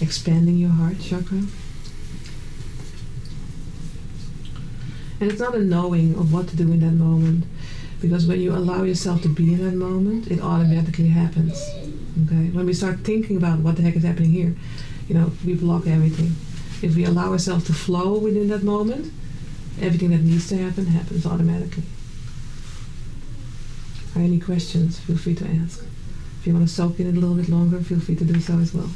expanding your heart chakra. And it's not a knowing of what to do in that moment, because when you allow yourself to be in that moment, it automatically happens. Okay? When we start thinking about what the heck is happening here, we block everything. If we allow ourselves to flow within that moment, everything that needs to happen happens automatically. Are any questions? Feel free to ask. If you want to soak in it a little bit longer, feel free to do so as well.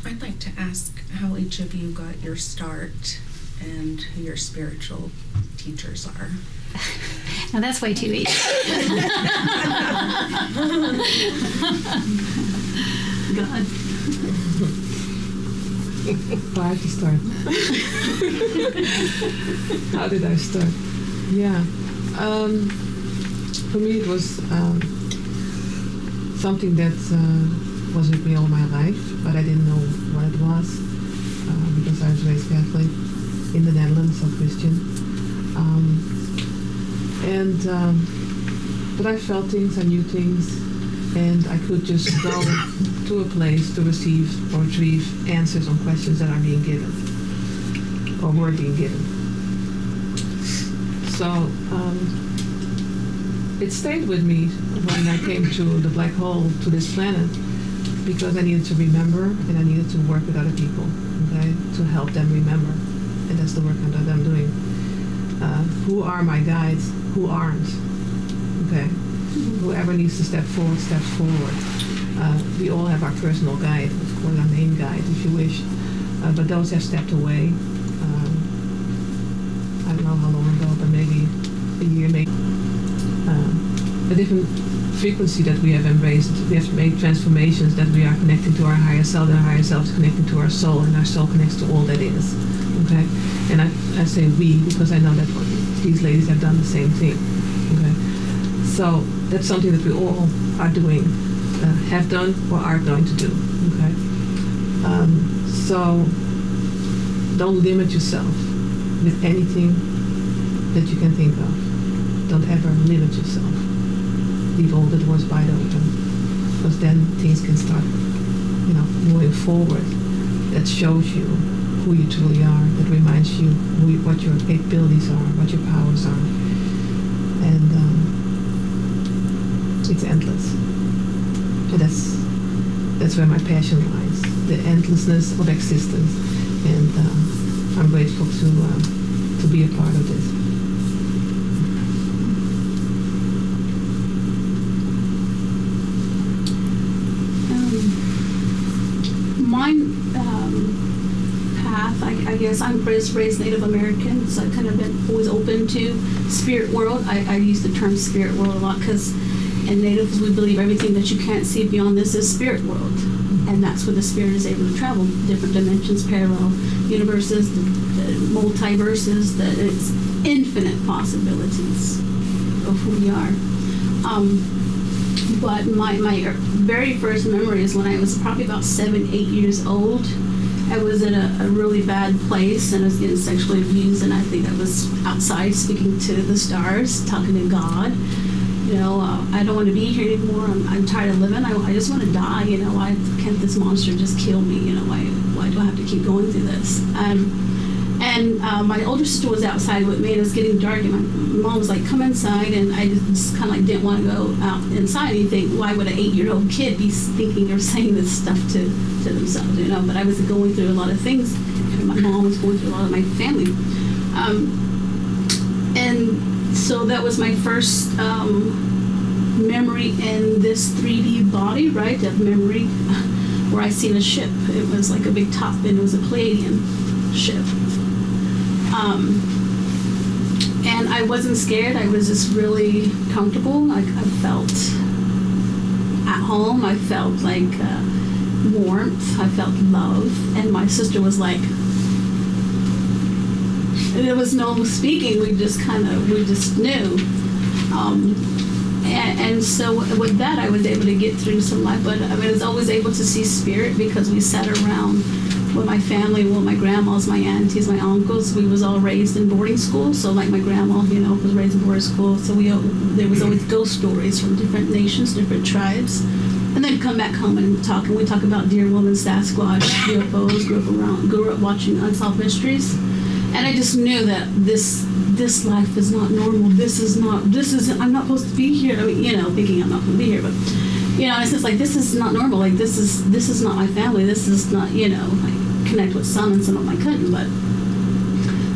I'd like to ask how each of you got your start and who your spiritual teachers are. Now that's way too easy. God. How did I start? How did I start? Yeah. For me it was something that was with me all my life, but I didn't know what it was because I was raised Catholic in the Netherlands, so Christian. But I felt things, I knew things, and I could just go to a place to receive or retrieve answers on questions that are being given or were being given. So it stayed with me when I came to the black hole, to this planet, because I needed to remember and I needed to work with other people, okay, to help them remember. And that's the work that I'm doing. Who are my guides? Who aren't? Okay. Whoever needs to step forward, steps forward. We all have our personal guide, of course, our main guide, if you wish. But those have stepped away. I don't know how long ago, but maybe a year, maybe. A different frequency that we have embraced. We have made transformations that we are connecting to our higher self, and our higher self is connecting to our soul, and our soul connects to all that is. Okay? And I say we because I know that these ladies have done the same thing. Okay? So that's something that we all are doing, have done, or are going to do. Okay? So don't limit yourself with anything that you can think of. Don't ever limit yourself. Leave all the doors wide open, because then things can start, moving forward. That shows you who you truly are. That reminds you what your capabilities are, what your powers are, and it's endless. And that's where my passion lies, the endlessness of existence. And I'm grateful to be a part of this. My path, I guess, wise, I'm raised Native American, so I've kind of been always open to spirit world. I use the term spirit world a lot because in Natives we believe everything that you can't see beyond this is spirit world. And that's where the spirit is able to travel, different dimensions, parallel universes, the multiverses, that it's infinite possibilities of who we are. But my very first memory is when I was probably about 7, 8 years old. I was in a really bad place and I was getting sexually abused, and I think I was outside speaking to the stars, talking to God. You know, I don't want to be here anymore. I'm tired of living. I just want to die. You know, why can't this monster just kill me? You know, why do I have to keep going through this? And my older sister was outside with me, and it was getting dark, and my mom was like, come inside, and I just kind of like didn't want to go out inside. And you think, why would an 8-year-old kid be thinking or saying this stuff to themselves, you know? But I was going through a lot of things, and my mom was going through a lot of my family. And so that was my first memory in this 3D body, right, of memory, where I seen a ship. It was like a big top, and it was a Pleiadian ship. And I wasn't scared. I was just really comfortable. I felt at home. I felt like warmth. I felt love. And my sister was like, there was no speaking. We just knew. And so with that, I was able to get through some life. But I was always able to see spirit because we sat around with my family, with my grandmas, my aunties, my uncles. We was all raised in boarding school. So like my grandma, you know, was raised in boarding school. So there was always ghost stories from different nations, different tribes. And then come back home and talk. And we talk about Deer Woman, Sasquatch, UFOs, grew up watching Unsolved Mysteries. And I just knew that this life is not normal. I'm not supposed to be here. I mean, you know, thinking I'm not supposed to be here, but, you know, it's just like, this is not normal. Like, this is not my family. This is not, you know, I connect with some and some of them I couldn't, but.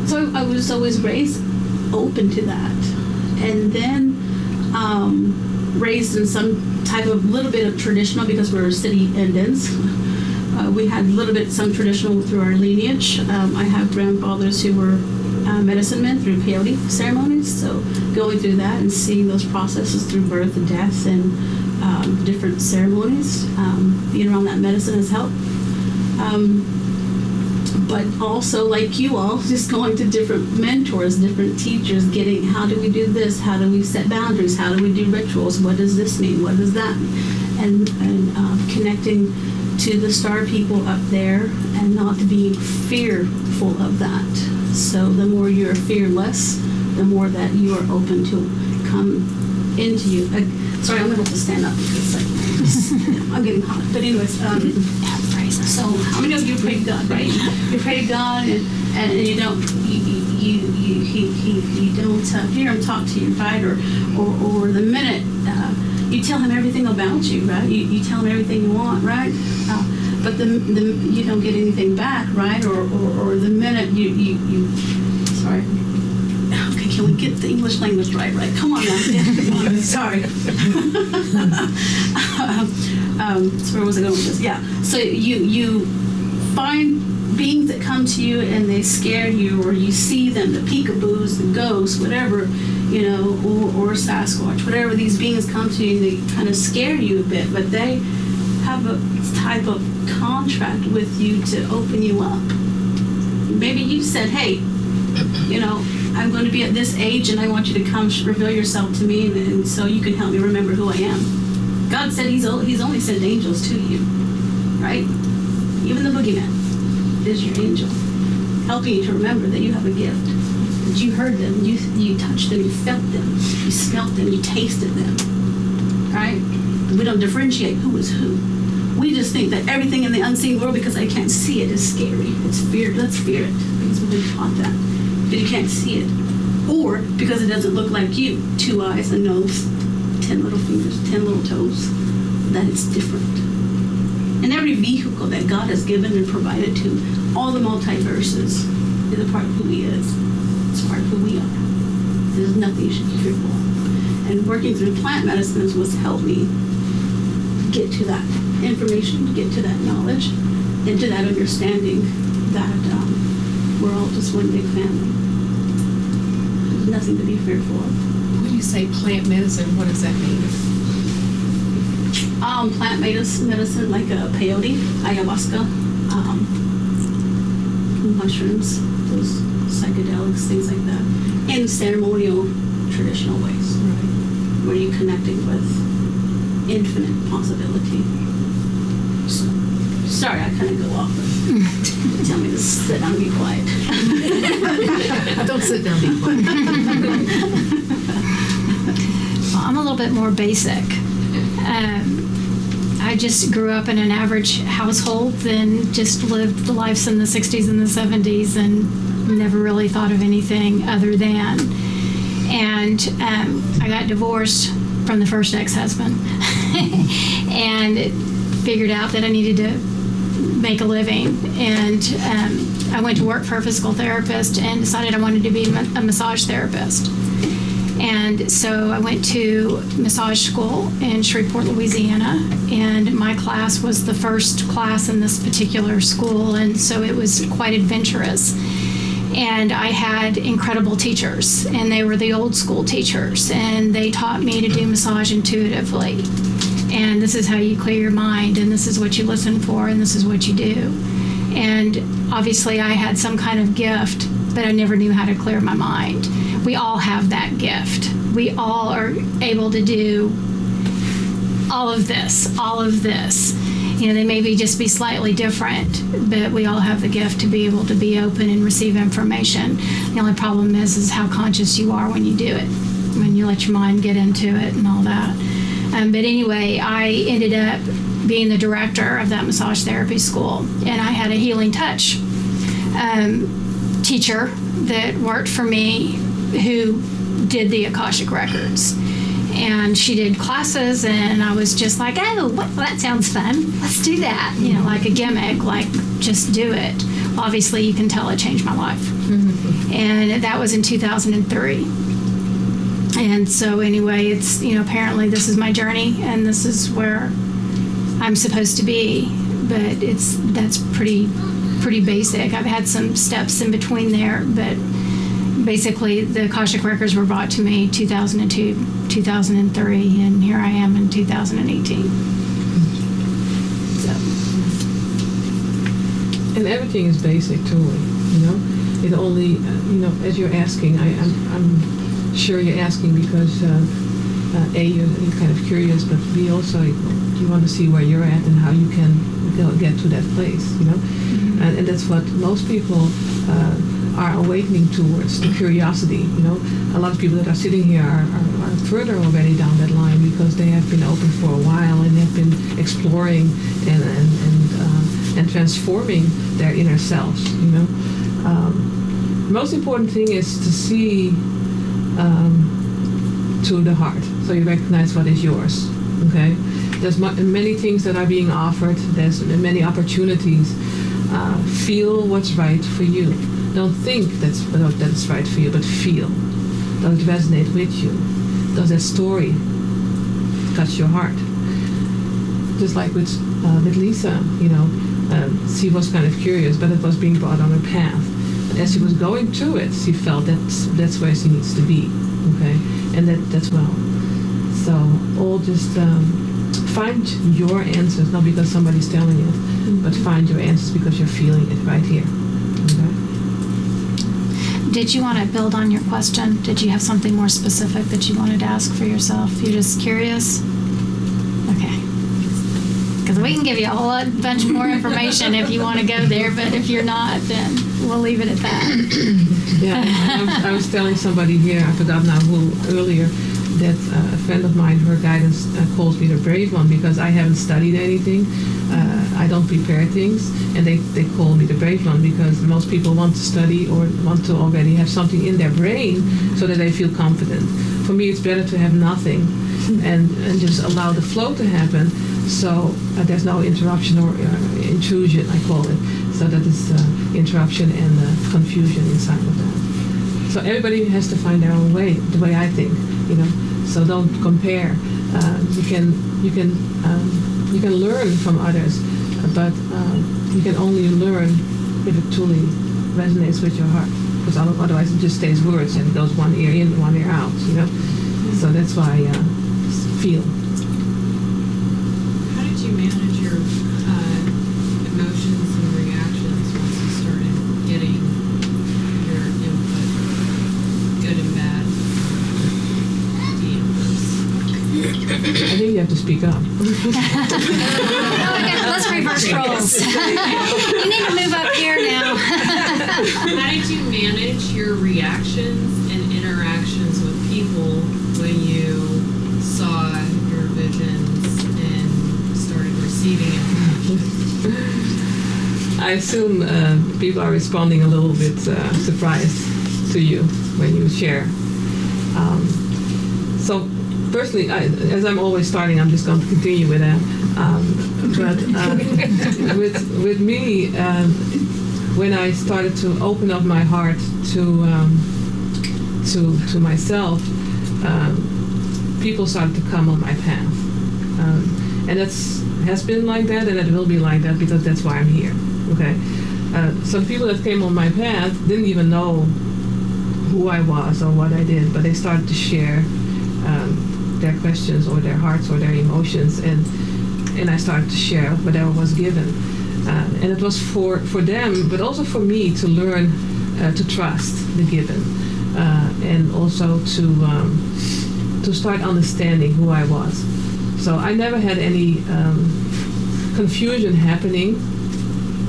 So I was always raised open to that. And then raised in some type of little bit of traditional, because we're city Indians. We had a little bit, some traditional through our lineage. I have grandfathers who were medicine men through peyote ceremonies, so going through that and seeing those processes through birth and death and different ceremonies, being around that medicine has helped. But also, like you all, just going to different mentors, different teachers, getting, how do we do this? How do we set boundaries? How do we do rituals? What does this mean? What does that mean? And connecting to the star people up there and not being fearful of that. So the more you're fearless, the more that you are open to come into you. Sorry, I'm going to have to stand up because I'm getting hot. But anyways, so how many of you pray to God, right? You pray to God and you don't you don't hear him talk to you, right? Or the minute you tell him everything about you, right? You tell him everything you want, right? But the you don't get anything back, right? Or the minute you sorry. Okay, can we get the English language right? Come on now. Yeah, come on. Sorry. So where was I going with this? Yeah. So you find beings that come to you and they scare you, or you see them, the peekaboos, the ghosts, whatever, you know, or Sasquatch, whatever these beings come to you, they kind of scare you a bit, but they have a type of contract with you to open you up. Maybe you said, hey, you know, I'm going to be at this age and I want you to come reveal yourself to me, and so you can help me remember who I am. God said he's only sent angels to you, right? Even the boogeyman is your angel, helping you to remember that you have a gift, that you heard them, you touched them, you felt them, you smelt them, you tasted them, right? We don't differentiate who is who. We just think that everything in the unseen world, because I can't see it, is scary. It's fear. Let's fear it, because we've been taught that. But you can't see it. Or because it doesn't look like you, 2 eyes, a nose, 10 little fingers, 10 little toes, that it's different. And every vehicle that God has given and provided to all the multiverses is a part of who he is. It's a part of who we are. There's nothing you should be fearful of. And working through plant medicines was to help me get to that information, get to that knowledge, and to that understanding that we're all just one big family. There's nothing to be fearful of. When you say plant medicine, what does that mean? Plant medicine like peyote, ayahuasca, mushrooms, those psychedelics, things like that, in ceremonial, traditional ways, where you're connecting with infinite possibility. So, sorry, I kind of go off, but tell me to sit down and be quiet. Don't sit down, be quiet. Well, I'm a little bit more basic. I just grew up in an average household and just lived the lives in the 60s and the 70s and never really thought of anything other than. And I got divorced from the first ex-husband and figured out that I needed to make a living. And I went to work for a physical therapist and decided I wanted to be a massage therapist. And so I went to massage school in Shreveport, Louisiana, and my class was the first class in this particular school, and so it was quite adventurous. And I had incredible teachers, and they were the old school teachers, and they taught me to do massage intuitively. And this is how you clear your mind, and this is what you listen for, and this is what you do. And obviously I had some kind of gift, but I never knew how to clear my mind. We all have that gift. We all are able to do all of this. You know, they maybe just be slightly different, but we all have the gift to be able to be open and receive information. The only problem is how conscious you are when you do it, when you let your mind get into it and all that. But anyway, I ended up being the director of that massage therapy school, and I had a healing touch teacher that worked for me who did the Akashic Records. And she did classes, and I was just like, oh, that sounds fun. Let's do that. You know, like a gimmick, like just do it. Obviously, you can tell it changed my life. Mm-hmm. And that was in 2003. And so anyway, it's, you know, apparently this is my journey, and this is where I'm supposed to be. But that's pretty basic. I've had some steps in between there, but basically the Akashic Records were brought to me 2002, 2003, and here I am in 2018. So. And everything is basic, truly. You know, it only, you know, as you're asking, I'm sure you're asking because you're kind of curious, but B, also you want to see where you're at and how you can get to that place. You know, mm-hmm. and that's what most people are awakening towards, the curiosity. You know, a lot of people that are sitting here are further already down that line because they have been open for a while and have been exploring and transforming their inner selves. You know, most important thing is to see to the heart, so you recognize what is yours. Okay, there's many things that are being offered. There's many opportunities. Feel what's right for you. Don't think that's right for you, but feel. Does it resonate with you? Does that story touch your heart? Just like with Lisa, you know, she was kind of curious, but it was being brought on her path. But as she was going through it, she felt that's where she needs to be. Okay, and that's well. So all just find your answers, not because somebody's telling it, mm-hmm. but find your answers because you're feeling it right here. Okay. Did you want to build on your question? Did you have something more specific that you wanted to ask for yourself? You're just curious? Okay. Because we can give you a whole bunch more information if you want to go there, but if you're not, then we'll leave it at that. Yeah, I was telling somebody here, I forgot now who, earlier, that a friend of mine, her guidance calls me the brave one because I haven't studied anything. I don't prepare things, and they call me the brave one because most people want to study or want to already have something in their brain so that they feel confident. For me, it's better to have nothing and just allow the flow to happen so there's no interruption or intrusion, I call it. So that is interruption and confusion inside of that. So everybody has to find their own way, the way I think, you know. So don't compare. You can learn from others, but you can only learn if it truly resonates with your heart. Because otherwise it just stays words and it goes one ear in, one ear out, you know. So that's why feel. How did you manage your emotions and reactions once you started getting your input, good and bad, I think you have to speak up. Let's reverse roles. You need to move up here now. How did you manage your reactions and interactions with people when you saw your visions and started receiving information? I assume people are responding a little bit surprised to you when you share. So personally, as I'm always starting, I'm just going to continue with that. With me, when I started to open up my heart to myself, people started to come on my path, and has been like that, and it will be like that because that's why I'm here. Okay, some people that came on my path didn't even know who I was or what I did, but they started to share their questions or their hearts or their emotions, and I started to share whatever was given. And it was for them, but also for me to learn to trust the given, and also to start understanding who I was. So I never had any confusion happening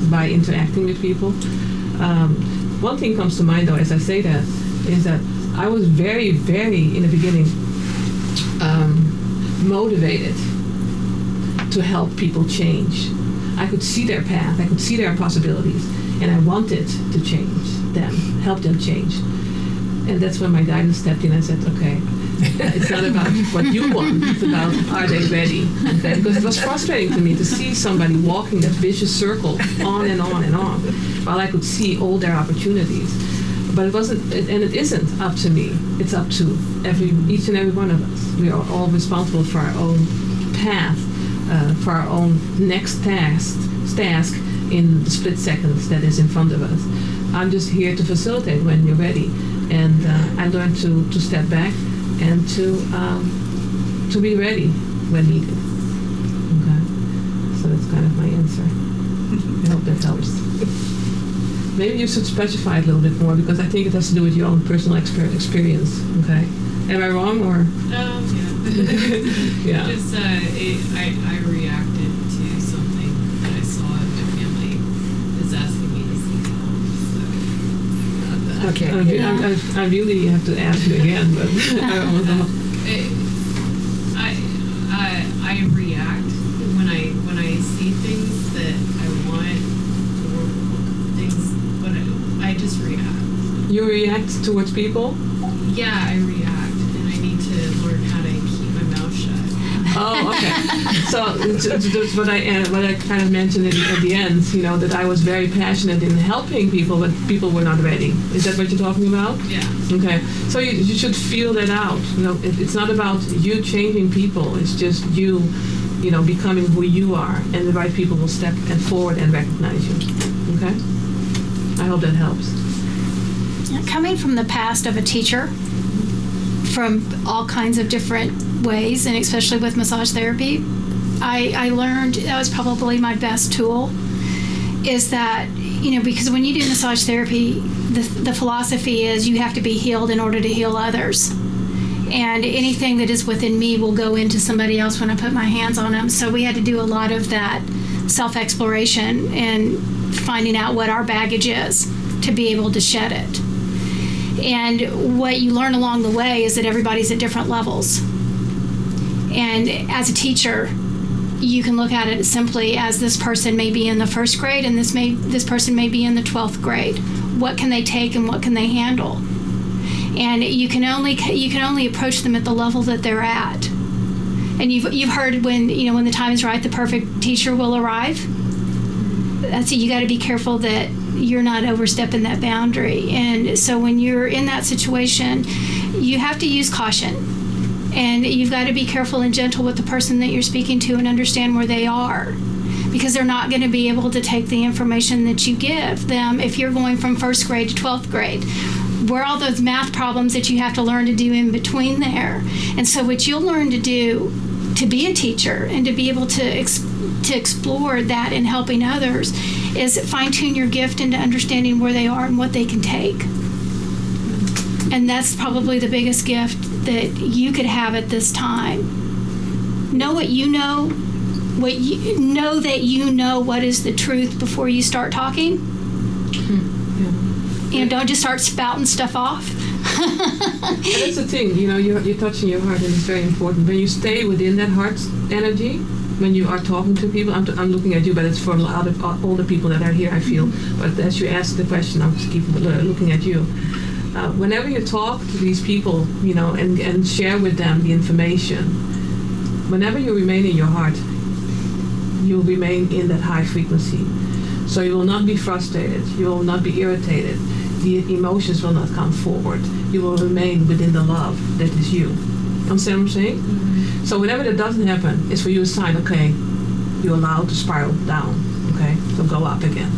by interacting with people. One thing comes to mind, though, as I say that, is that I was very, very, in the beginning, motivated to help people change. I could see their path, I could see their possibilities, and I wanted to change them, help them change. And that's when my guidance stepped in and said, okay, it's not about what you want, it's about are they ready? Okay? Because it was frustrating to me to see somebody walking that vicious circle on and on and on, while I could see all their opportunities. But it wasn't, and it isn't up to me. It's up to each and every one of us. We are all responsible for our own path, for our own next task in the split seconds that is in front of us. I'm just here to facilitate when you're ready, and I learned to step back and to be ready when needed. Okay, so that's kind of my answer. I hope that helps. Maybe you should specify it a little bit more, because I think it has to do with your own personal experience. Okay, am I wrong or? Yeah. Yeah. Just I reacted to something that I saw my family is asking me to see. So. Okay. I really have to ask you again, but I don't know. I react when I see things that I want, or things, but I just react. You react towards people? Yeah, I react, and I need to learn how to keep my mouth shut. Oh, okay. So that's what I kind of mentioned at the end, you know, that I was very passionate in helping people, but people were not ready. Is that what you're talking about? Yeah. Okay. So you should feel that out. You know, it's not about you changing people. It's just you know, becoming who you are, and the right people will step forward and recognize you. Okay? I hope that helps. Coming from the past of a teacher, from all kinds of different ways, and especially with massage therapy, I learned that was probably my best tool, is that, you know, because when you do massage therapy, the philosophy is you have to be healed in order to heal others. And anything that is within me will go into somebody else when I put my hands on them. So we had to do a lot of that self-exploration and finding out what our baggage is to be able to shed it. And what you learn along the way is that everybody's at different levels. And as a teacher, you can look at it simply as this person may be in the first grade and this person may be in the 12th grade. What can they take and what can they handle? And you can only approach them at the level that they're at. And you've heard when the time is right, the perfect teacher will arrive. That's it. You got to be careful that you're not overstepping that boundary. And so when you're in that situation, you have to use caution. And you've got to be careful and gentle with the person that you're speaking to and understand where they are. because they're not going to be able to take the information that you give them if you're going from first grade to 12th grade. Where all those math problems that you have to learn to do in between there. And so what you'll learn to do to be a teacher and to be able to explore that in helping others is fine-tune your gift into understanding where they are and what they can take. And that's probably the biggest gift that you could have at this time. Know what you know, know that you know what is the truth before you start talking. You know, don't just start spouting stuff off. And that's the thing, you know, you're touching your heart, and it's very important. When you stay within that heart energy, when you are talking to people, I'm looking at you, but it's for a lot of all the people that are here, I feel. But as you ask the question, I'm just keep looking at you. Whenever you talk to these people, you know, and share with them the information, whenever you remain in your heart, you'll remain in that high frequency. So you will not be frustrated, you will not be irritated, the emotions will not come forward. You will remain within the love that is you. Understand what I'm saying? Mm-hmm. So whenever that doesn't happen, it's for you a sign, okay, you're allowed to spiral down, okay? So go up again,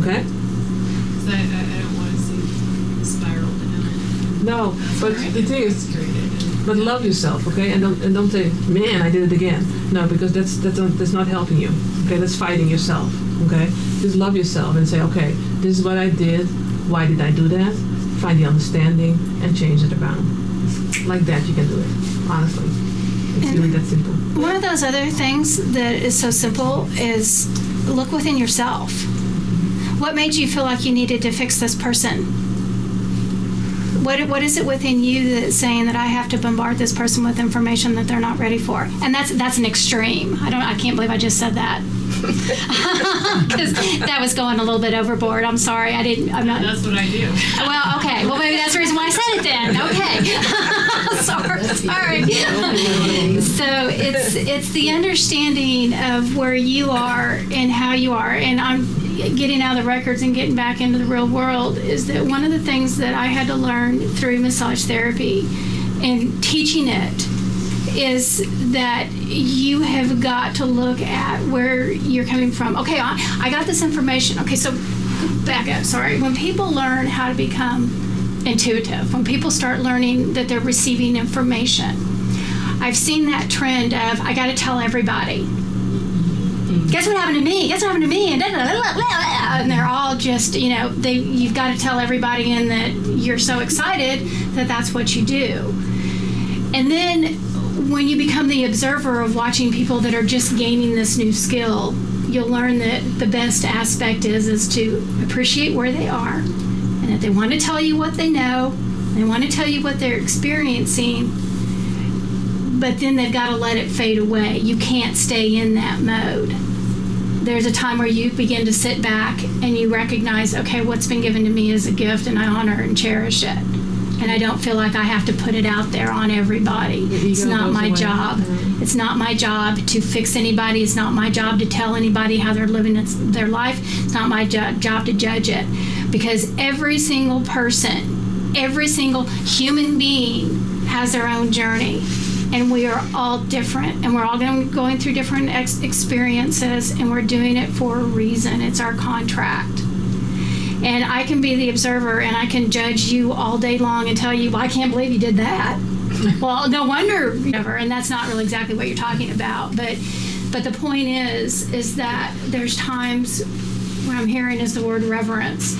okay? Because I don't want to see spiral down. No, but the thing is, but love yourself, okay? And don't say, man, I did it again. No, because that's not helping you. Okay, that's fighting yourself. Okay, just love yourself and say, okay, this is what I did. Why did I do that? Find the understanding and change it around. Like that, you can do it. Honestly, it's really that simple. One of those other things that is so simple is look within yourself. What made you feel like you needed to fix this person? What is it within you that's saying that I have to bombard this person with information that they're not ready for? And that's an extreme. I can't believe I just said that. Because that was going a little bit overboard. I'm sorry. I'm not. That's what I do. Well, okay. Well, maybe that's the reason why I said it then. Okay. Sorry. So it's the understanding of where you are and how you are. And I'm getting out of the records and getting back into the real world is that one of the things that I had to learn through massage therapy and teaching it is that you have got to look at where you're coming from. Okay, I got this information. Okay, so back up, sorry. When people learn how to become intuitive, when people start learning that they're receiving information, I've seen that trend of, I got to tell everybody. Guess what happened to me? Guess what happened to me? And, and they're all just, you know, you've got to tell everybody, and that you're so excited that that's what you do. And then when you become the observer of watching people that are just gaining this new skill, you'll learn that the best aspect is to appreciate where they are, and that they want to tell you what they know, they want to tell you what they're experiencing, but then they've got to let it fade away. You can't stay in that mode. There's a time where you begin to sit back and you recognize, okay, what's been given to me is a gift, and I honor and cherish it. And I don't feel like I have to put it out there on everybody. It's not my job. It's not my job to fix anybody. It's not my job to tell anybody how they're living their life. It's not my job to judge it. Because every single person, every single human being has their own journey. And we are all different. And we're all going through different experiences. And we're doing it for a reason. It's our contract. And I can be the observer, and I can judge you all day long and tell you, well, I can't believe you did that. Well, no wonder, and that's not really exactly what you're talking about. But the point is that there's times what I'm hearing is the word reverence.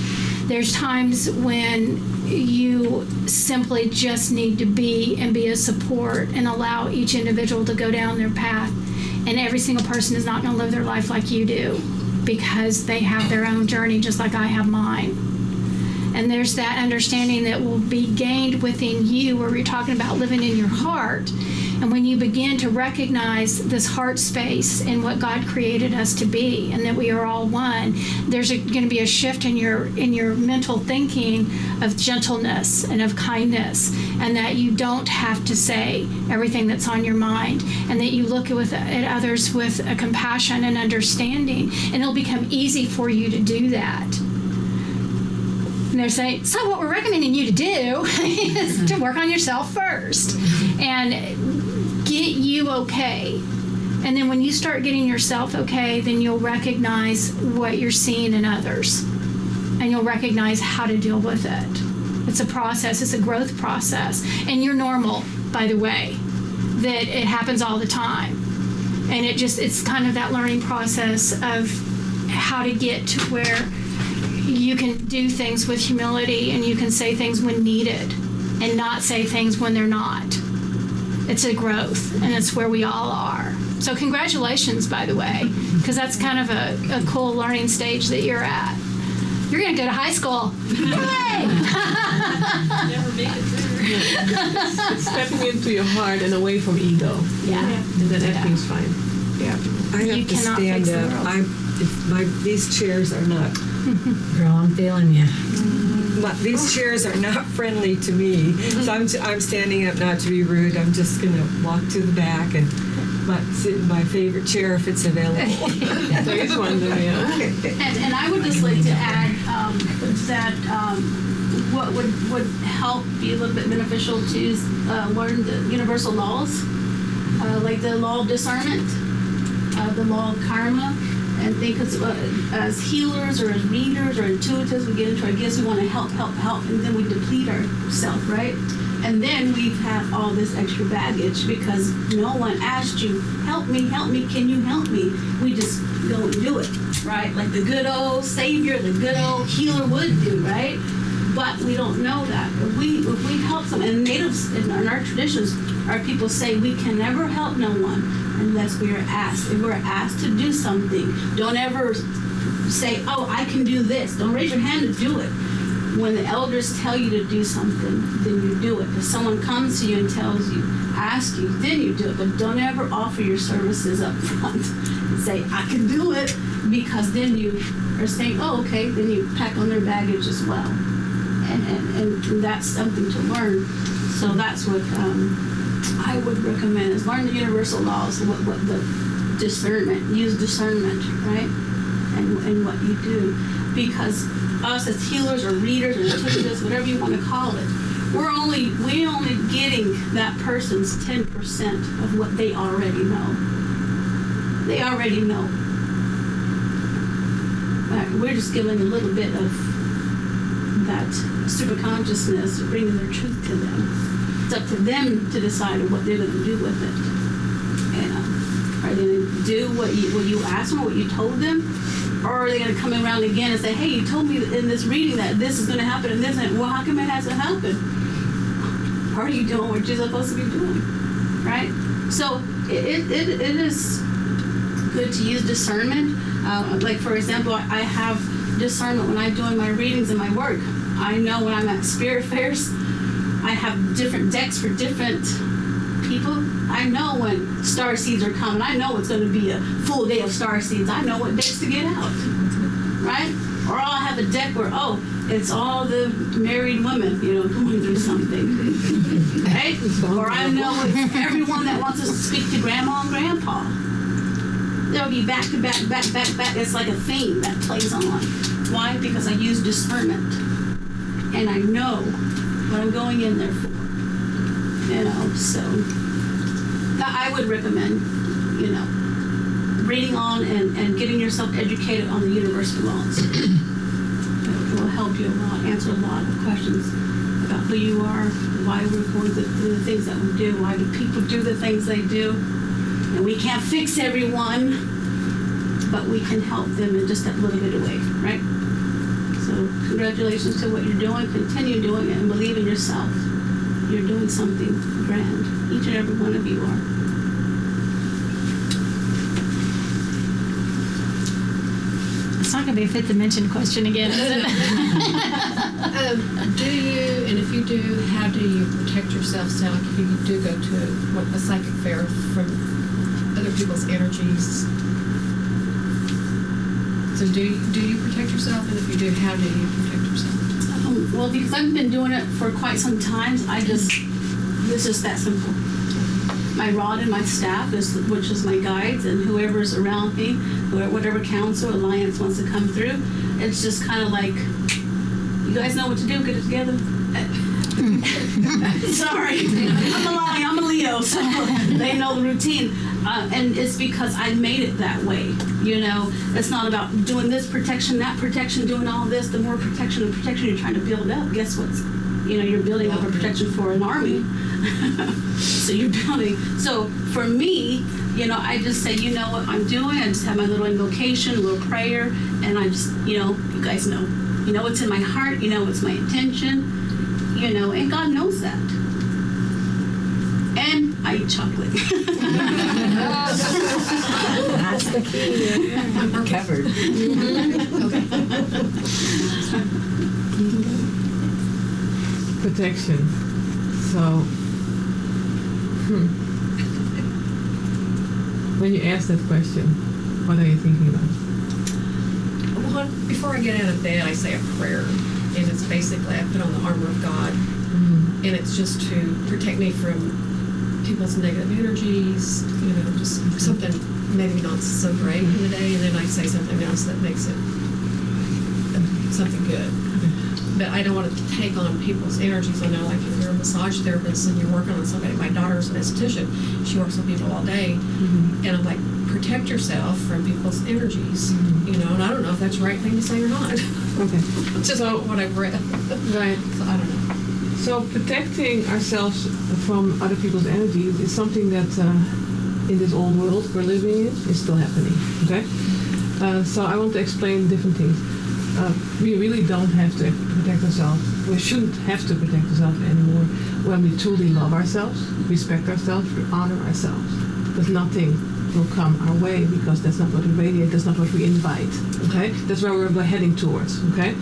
There's times when you simply just need to be a support and allow each individual to go down their path. And every single person is not going to live their life like you do, because they have their own journey just like I have mine. And there's that understanding that will be gained within you, where we're talking about living in your heart. And when you begin to recognize this heart space and what God created us to be, and that we are all one, there's going to be a shift in your mental thinking of gentleness and of kindness, and that you don't have to say everything that's on your mind, and that you look at others with a compassion and understanding, and it'll become easy for you to do that. And they're saying, so what we're recommending you to do is to work on yourself first and get you okay And then when you start getting yourself okay, then you'll recognize what you're seeing in others. And you'll recognize how to deal with it. It's a process, it's a growth process. And you're normal, by the way, that it happens all the time. And it's kind of that learning process of how to get to where you can do things with humility and you can say things when needed and not say things when they're not. It's a growth, and it's where we all are. So congratulations, by the way, because that's kind of a cool learning stage that you're at. You're going to go to high school. Hooray! Never make it there. It's stepping into your heart and away from ego, Yeah. and then everything's fine. I have You to cannot stand fix the up. world. These chairs are not. Girl, I'm feeling you. These chairs are not friendly to me. So I'm standing up, not to be rude. I'm just gonna walk to the back and sit in my favorite chair if it's available. There is one there, yeah. And I would just like to add that what would help be a little bit beneficial to is learn the universal laws, like the law of discernment, the law of karma, and think as healers or as readers or intuitives, we get into our gifts, we want to help, and then we deplete ourselves, right? And then we have all this extra baggage because no one asked you, help me, can you help me? We just go and do it, right? Like the good old savior, the good old healer would do, right? But we don't know that. If we help someone, and natives in our traditions, our people say we can never help no one unless we are asked. If we're asked to do something, don't ever say, oh, I can do this. Don't raise your hand to do it. When the elders tell you to do something, then you do it. If someone comes to you and tells you, asks you, then you do it. But don't ever offer your services up front and say, I can do it, because then you are saying, oh, okay, then you pack on their baggage as well. And that's something to learn. So that's what I would recommend, is learn the universal laws, what the discernment, use discernment, right? And what you do. Because us as healers or readers or intuitives, whatever you want to call it, we're only getting that person's 10% of what they already know. They already know. We're just giving a little bit of that superconsciousness, bringing their truth to them. It's up to them to decide what they're going to do with it. And are they going to do what you asked them or what you told them? Or are they going to come around again and say, hey, you told me in this reading that this is going to happen and this, and well, how come it hasn't happened? Are you doing what you're supposed to be doing? Right? So it is good to use discernment. Like, for example, I have discernment when I'm doing my readings and my work. I know when I'm at spirit fairs, I have different decks for different people. I know when star seeds are coming. I know it's going to be a full day of star seeds. I know what decks to get out, right? Or I'll have a deck where, oh, it's all the married women, going through something, right? Or I know it's everyone that wants to speak to grandma and grandpa. There'll be back to back. It's like a theme that plays on. Why? Because I use discernment, and I know what I'm going in there for. So I would recommend, reading on and getting yourself educated on the universal laws. It will help you a lot, answer a lot of questions about who you are, why we're going through the things that we do, why do people do the things they do. And we can't fix everyone, but we can help them in just that little bit of way, right? So congratulations to what you're doing. Continue doing it and believe in yourself. You're doing something grand. Each and every one of you are. It's not going to be a fifth dimension question again, is it? Do you, and if you do, how do you protect yourself? Sound like if you do go to a psychic fair from other people's energies. So do you protect yourself? And if you do, how do you protect yourself? Well, because I've been doing it for quite some time, it's just that simple. My rod and my staff, which is my guides, and whoever's around me, whatever council, alliance wants to come through, it's just kind of like, you guys know what to do, get it together. Sorry, I'm a Leo, so they know the routine. And it's because I made it that way. You know, it's not about doing this protection, that protection, doing all this. The more protection and protection you're trying to build up, guess what's, you know, you're building up a protection for an army. So you're building. So for me, you know, I just say, you know what I'm doing. I just have my little invocation, a little prayer, and I just, you know, you guys know. You know what's in my heart. You know what's my intention. You know, and God knows that. And I eat chocolate. That's the key. We're covered. Protection. So, when you ask that question, what are you thinking about? Well, before I get out of bed, I say a prayer, and it's basically I put on the armor of God, and it's just to protect me from people's negative energies, you know, just something maybe not so great in the day, and then I say something else that makes it something good. But I don't want to take on people's energies. I know, like if you're a massage therapist and you're working on somebody, my daughter's an esthetician, she works with people all day, and I'm like, protect yourself from people's energies, you know, and I don't know if that's the right thing to say or not. Okay. It's just what I've read. Right. So I don't know. So protecting ourselves from other people's energies is something that in this old world we're living in is still happening. Okay. So I want to explain different things. We really don't have to protect ourselves. We shouldn't have to protect ourselves anymore when we truly love ourselves, respect ourselves, honor ourselves. Because nothing will come our way because that's not what we radiate, that's not what we invite. Okay? That's where we're heading towards. Okay?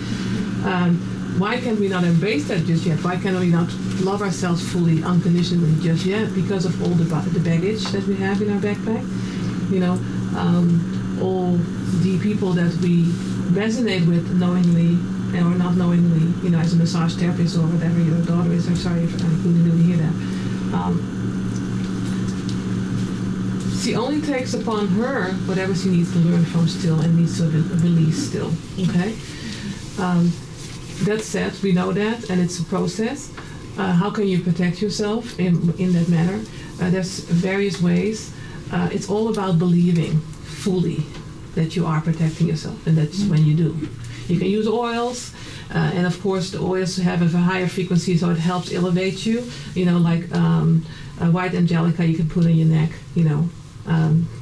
Why can we not embrace that just yet? Why can we not love ourselves fully, unconditionally just yet? Because of all the baggage that we have in our backpack. You know, all the people that we resonate with knowingly or not knowingly, you know, as a massage therapist or whatever your daughter is. I'm sorry if I couldn't really hear that. She only takes upon her whatever she needs to learn from still and needs to release still. Okay? That said, we know that, and it's a process. How can you protect yourself in that manner? There's various ways. It's all about believing fully that you are protecting yourself, and that's when you do. You can use oils, and of course the oils have a higher frequency, so it helps elevate you. You know, like white angelica you can put on your neck, you know,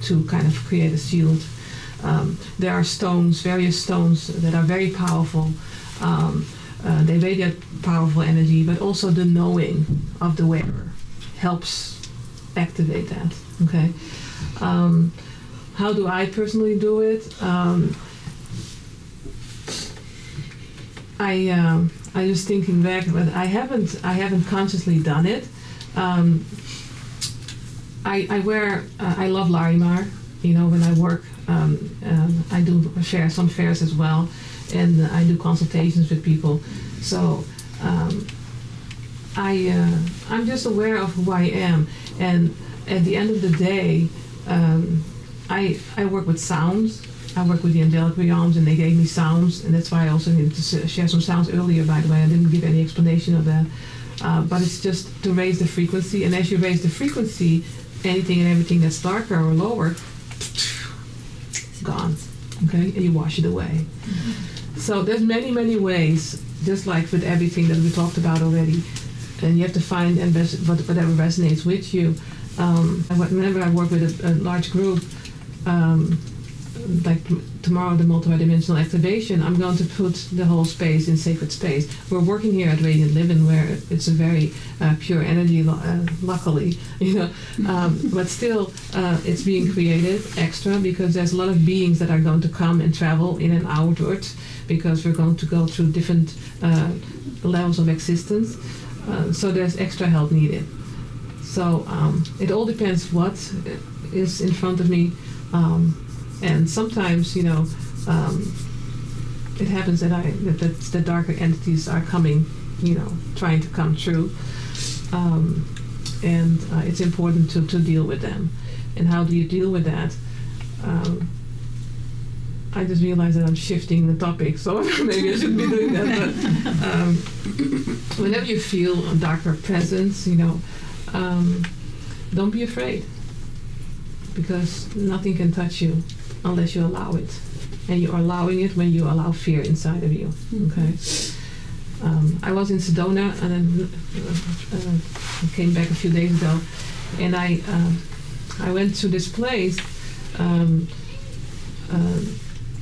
to kind of create a shield. There are stones, various stones that are very powerful. They radiate powerful energy, but also the knowing of the wearer helps activate that. Okay. How do I personally do it? I was thinking back, but I haven't consciously done it. I love Larimar. You know, when I work, I do some fairs as well, and I do consultations with people. So I'm just aware of who I am, and at the end of the day, I work with sounds. I work with the angelic realms, and they gave me sounds, and that's why I also needed to share some sounds earlier, by the way. I didn't give any explanation of that. But it's just to raise the frequency, and as you raise the frequency, anything and everything that's darker or lower, gone, okay? And you wash it away. So there's many, many ways, just like with everything that we talked about already, and you have to find whatever resonates with you. Whenever I work with a large group, like tomorrow, the multidimensional activation, I'm going to put the whole space in sacred space. We're working here at Radiant Living, where it's a very pure energy, luckily, you know, but still, it's being created extra because there's a lot of beings that are going to come and travel in and outwards because we're going to go through different levels of existence. So there's extra help needed. So it all depends what is in front of me. And sometimes, you know, it happens that the darker entities are coming, you know, trying to come true. And it's important to deal with them. And how do you deal with that? I just realized that I'm shifting the topic, so maybe I shouldn't be doing that. But whenever you feel a darker presence, don't be afraid, because nothing can touch you unless you allow it, and you are allowing it when you allow fear inside of you. Okay. I was in Sedona, and then came back a few days ago, and I went to this place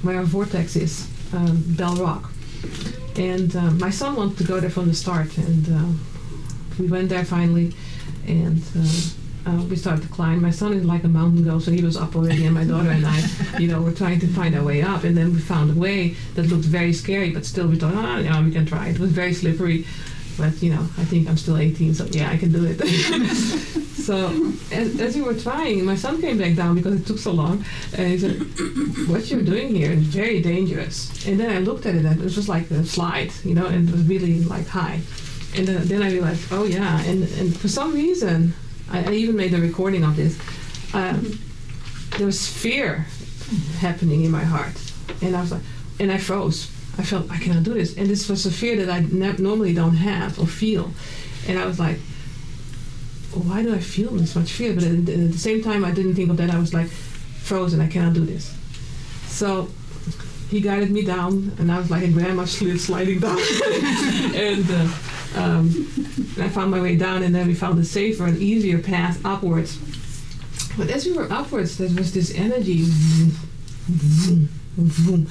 where a vortex is, Bell Rock, and my son wanted to go there from the start, and we went there finally, and we started to climb. My son is like a mountain goat, so he was up already, and my daughter and I, were trying to find our way up, and then we found a way that looked very scary, but still we thought, we can try it. It was very slippery, but I think I'm still 18, so yeah, I can do it. So as we were trying, my son came back down because it took so long, and he said, "What you're doing here is very dangerous." And then I looked at it, and it was just like a slide, and it was really like high. And then I realized, oh yeah, and for some reason, I even made a recording of this. There was fear happening in my heart, and I was like, and I froze. I felt I cannot do this, and this was a fear that I normally don't have or feel, and I was like, why do I feel this much fear? But at the same time, I didn't think of that. I was like frozen. I cannot do this. So he guided me down, and I was like a grandma sliding down, and I found my way down, and then we found a safer and easier path upwards. But as we were upwards, there was this energy, vroom, vroom,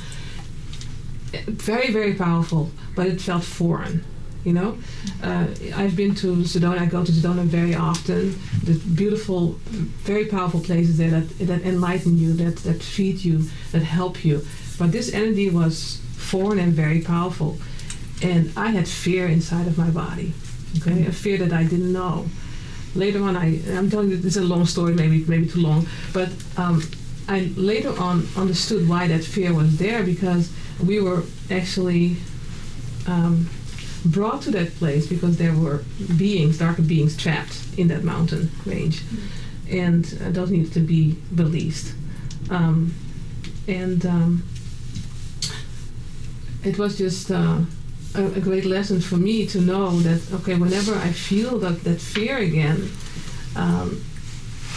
very, very powerful, but it felt foreign. I've been to Sedona. I go to Sedona very often. The beautiful, very powerful places there that enlighten you, that feed you, that help you. But this energy was foreign and very powerful. And I had fear inside of my body, okay? A fear that I didn't know. Later on, I'm telling you, this is a long story, maybe too long, but I later on understood why that fear was there, because we were actually brought to that place because there were darker beings trapped in that mountain range, and those needed to be released. It was just a great lesson for me to know that, okay, whenever I feel that fear again,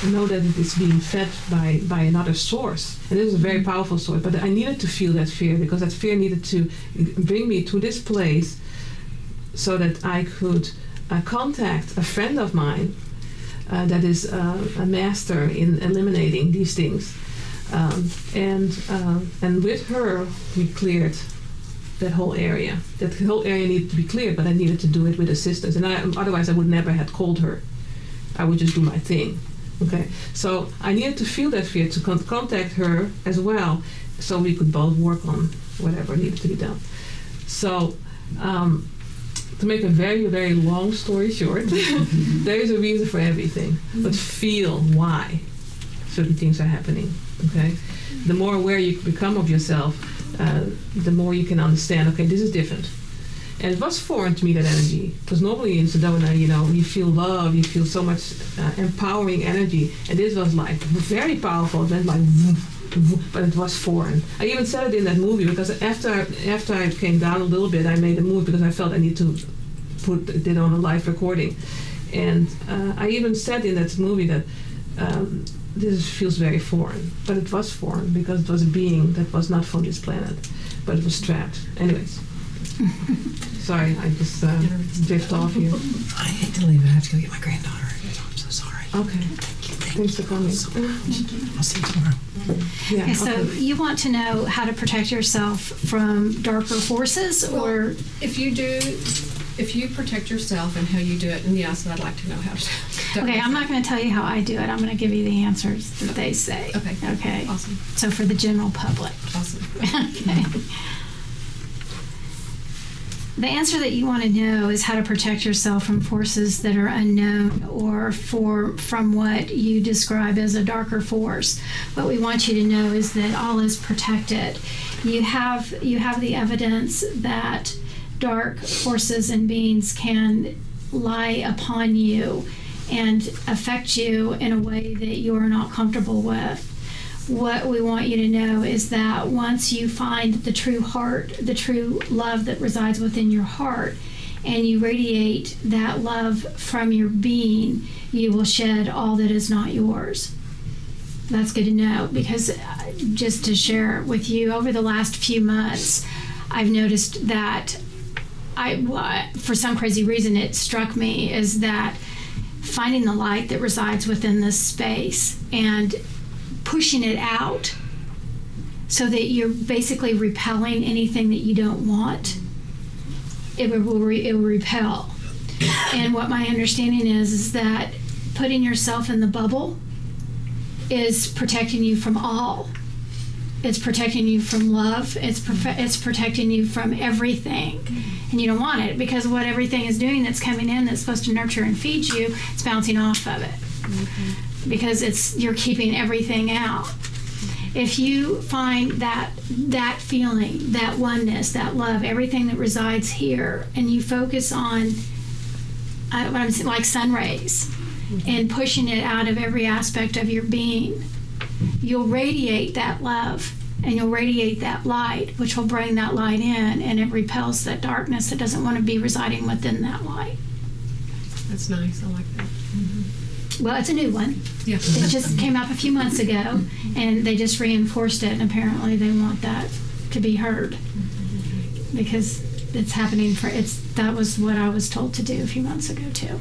know that it is being fed by another source. And this is a very powerful source, but I needed to feel that fear, because that fear needed to bring me to this place so that I could contact a friend of mine that is a master in eliminating these things. And with her, we cleared that whole area. That whole area needed to be cleared, but I needed to do it with assistance. And otherwise, I would never have called her. I would just do my thing. Okay, so I needed to feel that fear to contact her as well, so we could both work on whatever needed to be done. So, to make a very, very long story short, there is a reason for everything, but feel why certain things are happening. Okay, the more aware you become of yourself, the more you can understand. Okay, this is different. And it was foreign to me, that energy, because normally in Sedona, you feel love, you feel so much empowering energy, and this was like very powerful. It went like, but it was foreign. I even said it in that movie, because after I came down a little bit, I made a move because I felt I need to put it on a live recording, and I even said in that movie that this feels very foreign, but it was foreign because it was a being that was not from this planet, but it was trapped. Anyways. Sorry, I just drift off here. I hate to leave. I have to go get my granddaughter. I'm so sorry. Okay. Thanks for coming. I'll see you tomorrow. Yeah. Okay, so you want to know how to protect yourself from darker forces, or If you protect yourself and how you do it, and yes, I'd like to know how to. okay, I'm not going to tell you how I do it. I'm going to give you the answers that they say. Okay. Okay. Awesome. So for the general public. Awesome. Okay. The answer that you want to know is how to protect yourself from forces that are unknown, or from what you describe as a darker force. What we want you to know is that all is protected. You have the evidence that dark forces and beings can lie upon you and affect you in a way that you are not comfortable with. what we want you to know is that once you find the true heart, the true love that resides within your heart, and you radiate that love from your being, you will shed all that is not yours. That's good to know, because just to share with you, over the last few months, I've noticed that for some crazy reason, it struck me is that finding the light that resides within this space and pushing it out so that you're basically repelling anything that you don't want, it will repel. And what my understanding is that putting yourself in the bubble is protecting you from all. It's protecting you from love. It's protecting you from everything. And you don't want it, because what everything is doing that's coming in that's supposed to nurture and feed you, it's bouncing off of it. Because you're keeping everything out. If you find that feeling, that oneness, that love, everything that resides here, and you focus on what I'm saying, like sun rays, and pushing it out of every aspect of your being, you'll radiate that love and you'll radiate that light, which will bring that light in, and it repels that darkness that doesn't want to be residing within that light. That's nice. I like that. Well, it's a new one. Yeah. It just came up a few months ago, and they just reinforced it, and apparently they want that to be heard, because it's happening that was what I was told to do a few months ago too.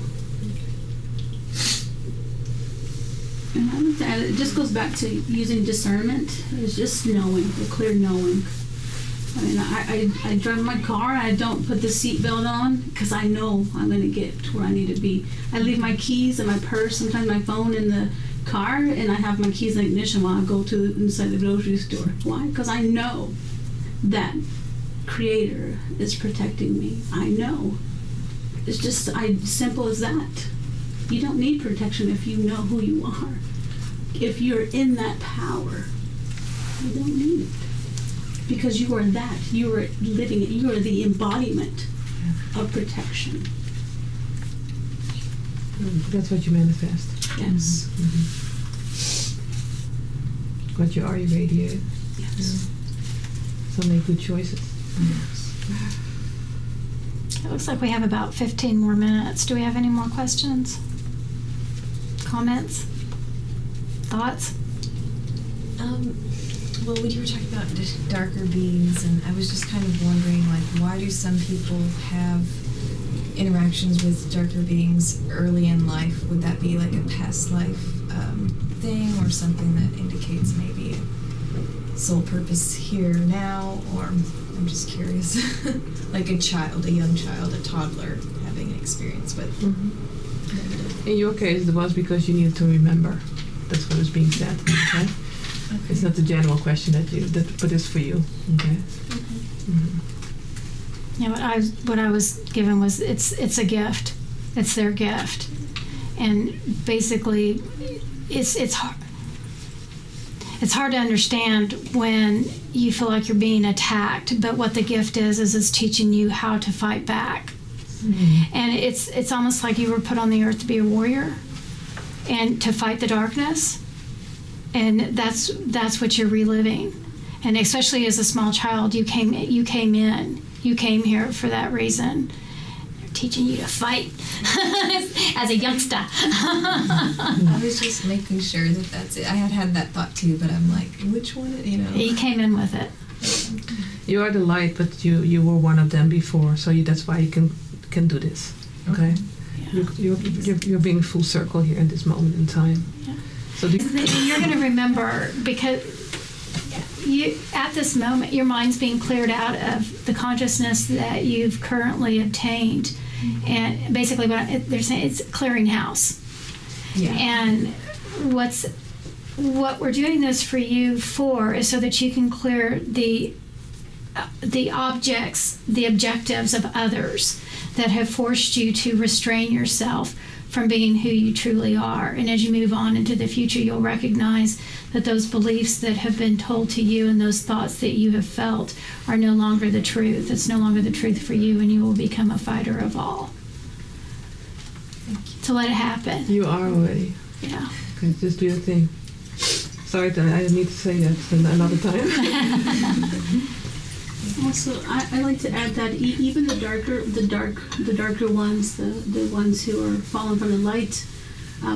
And I looked at it, it just goes back to using discernment. It's just knowing, the clear knowing. I mean, I drive my car and I don't put the seatbelt on because I know I'm going to get to where I need to be. I leave my keys and my purse, sometimes my phone in the car, and I have my keys in the ignition while I go to inside the grocery store. Why? Because I know that Creator is protecting me. I know. It's just simple as that. You don't need protection if you know who you are. If you're in that power, you don't need it. Because you are that. You are living it. You are the embodiment of protection. That's what you manifest. Yes. What you are, you radiate. Yes. So make good choices. It looks like we have about 15 more minutes. Do we have any more questions? Comments? Thoughts? Well, when you were talking about darker beings, and I was just kind of wondering, like, why do some people have interactions with darker beings early in life? Would that be like a past life thing, or something that indicates maybe a soul purpose here now? Or I'm just curious, like a young child, a toddler having an experience with. In your case, it was because you needed to remember. That's what is being said. Okay. It's not the general question but it's for you. Okay. Yeah, what I was given was it's a gift. It's their gift, and basically, it's hard. It's hard to understand when you feel like you're being attacked. But what the gift is it's teaching you how to fight back. And it's almost like you were put on the earth to be a warrior and to fight the darkness. And that's what you're reliving. And especially as a small child, you came here for that reason. They're teaching you to fight as a youngster. I was just making sure that's it. I had that thought too, but I'm like, which one? You came in with it. You are the light, but you were one of them before, so that's why you can do this. Okay. Yeah. You're being full circle here in this moment in time. Yeah. So you're going to remember, because at this moment, your mind's being cleared out of the consciousness that you've currently obtained, and basically they're saying it's clearing house. Yeah. And what we're doing this for you for is so that you can clear the objectives of others that have forced you to restrain yourself from being who you truly are. And as you move on into the future, you'll recognize that those beliefs that have been told to you and those thoughts that you have felt are no longer the truth. It's no longer the truth for you, and you will become a fighter of all. To let it happen. You are already. Yeah. Okay, just do your thing. Sorry, I need to say that another time. Also, I like to add that even the darker ones, the ones who are fallen from the light,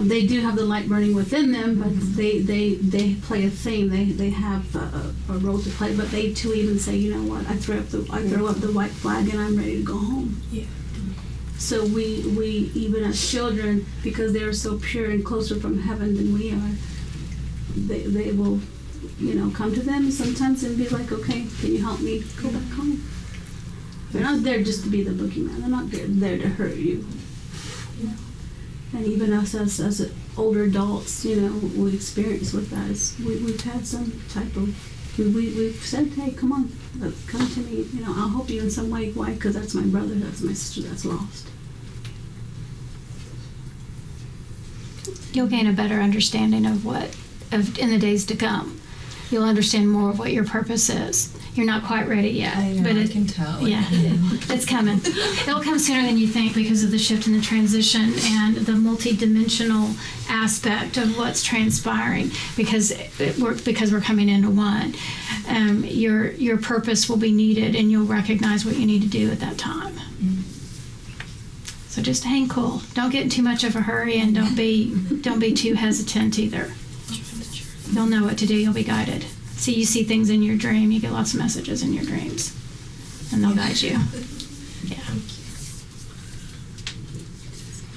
they do have the light burning within them, but they play a thing. They have a role to play, but they too even say, you know what, I throw up the white flag and I'm ready to go home. Yeah. So we even as children, because they are so pure and closer from heaven than we are, they will, come to them sometimes and be like, okay, can you help me go back home? They're not there just to be the boogeyman. They're not there to hurt you. And even us as older adults, we experience with that. We've had some type of, we've said, hey, come on, come to me. I'll help you in some way. Why? Because that's my brother, that's my sister that's lost. You'll gain a better understanding of in the days to come. You'll understand more of what your purpose is. You're not quite ready yet, I know, but I can tell. Yeah, it's coming. It'll come sooner than you think because of the shift in the transition and the multi-dimensional aspect of what's transpiring. Because we're coming into one, your purpose will be needed, and you'll recognize what you need to do at that time. So just hang cool. Don't get in too much of a hurry, and don't be too hesitant either. You'll know what to do. You'll be guided. See, you see things in your dream. You get lots of messages in your dreams, and they'll guide you. Yeah.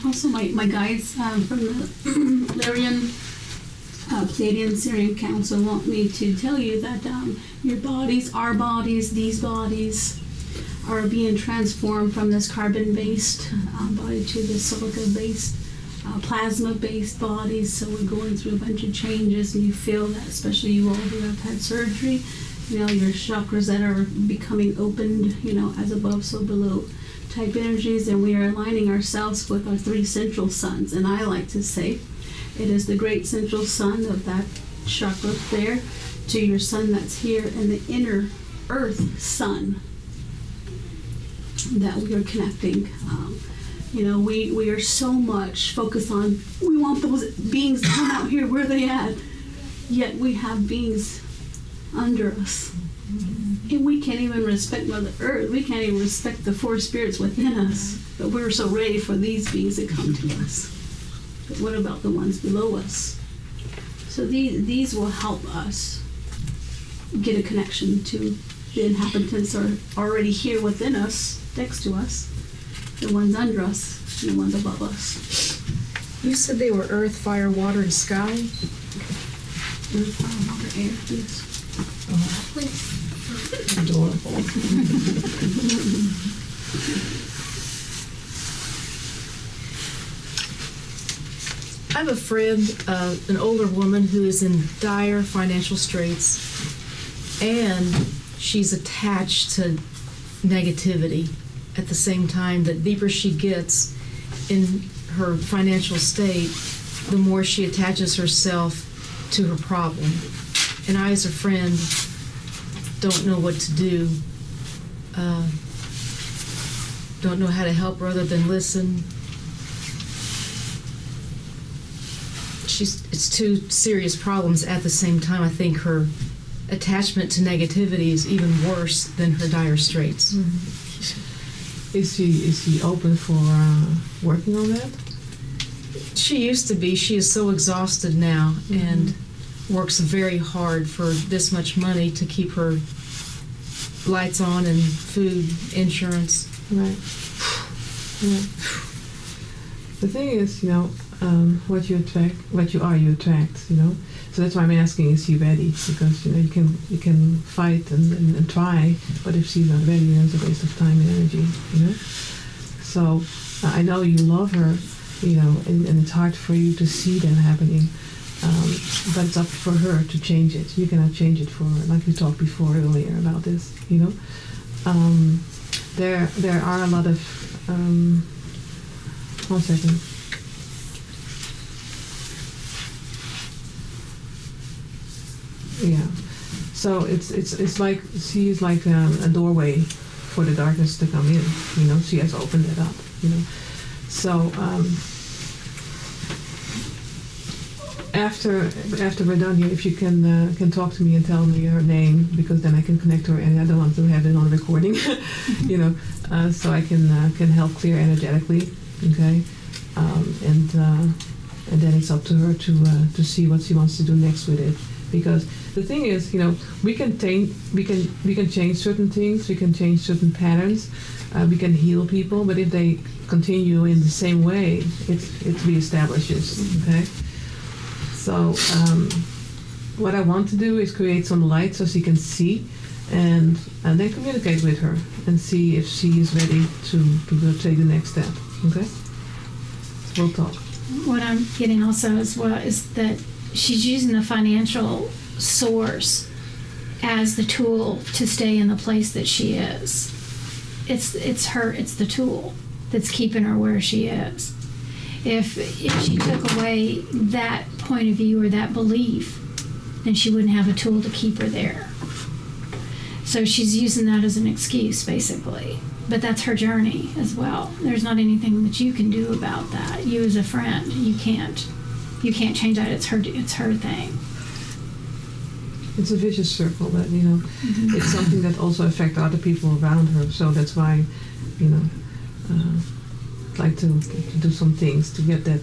Also, my guides from the Lyrian Pleiadian Syrian Council want me to tell you that your bodies, our bodies, these bodies are being transformed from this carbon-based body to this silica-based, plasma-based bodies. So we're going through a bunch of changes, and you feel that, especially you all who have had surgery, your chakras that are becoming opened, as above, so below type energies, and we are aligning ourselves with our 3 central suns. And I like to say it is the great central sun of that chakra there to your sun that's here, and the inner earth sun that we are connecting. We are so much focused on, we want those beings to come out here, where they at? Yet we have beings under us. And we can't even respect Mother Earth. We can't even respect the 4 spirits within us. But we're so ready for these beings to come to us. But what about the ones below us? So these will help us get a connection to the inhabitants are already here within us, next to us, the ones under us, and the ones above us. You said they were earth, fire, water, and sky? Earth, fire, water, air, yes. Adorable. I have a friend, an older woman who is in dire financial straits, and she's attached to negativity. At the same time, the deeper she gets in her financial state, the more she attaches herself to her problem. And I, as a friend, don't know what to do. Don't know how to help her other than listen. It's 2 serious problems at the same time. I think her attachment to negativity is even worse than her dire straits. Mm-hmm. Is she open for working on that? She used to be. She is so exhausted now, and works very hard for this much money to keep her lights on and food, insurance. Right. Yeah. The thing is, what you attract, what you are, you attract. So that's why I'm asking: is she ready? Because you can fight and try, but if she's not ready, then it's a waste of time and energy. So I know you love her, and it's hard for you to see that happening. But it's up for her to change it. You cannot change it for her, like we talked before earlier about this. There are a lot of. 1 second. Yeah, so it's like she's like a doorway for the darkness to come in. She has opened it up. after we're done here, if you can talk to me and tell me her name, because then I can connect her, and I don't want to have it on recording, so I can help clear energetically, okay, and then it's up to her to see what she wants to do next with it. Because the thing is, we can change certain things, we can change certain patterns, we can heal people, but if they continue in the same way, it reestablishes. Okay. So what I want to do is create some light so she can see, and then communicate with her and see if she is ready to go take the next step. Okay. So we'll talk. What I'm getting also as well is that she's using the financial source as the tool to stay in the place that she is. It's the tool that's keeping her where she is. If she took away that point of view or that belief, then she wouldn't have a tool to keep her there. So she's using that as an excuse, basically. But that's her journey as well. There's not anything that you can do about that. You as a friend, you can't change that. It's her thing. It's a vicious circle that, it's something that also affects other people around her. So that's why, I'd like to do some things to get that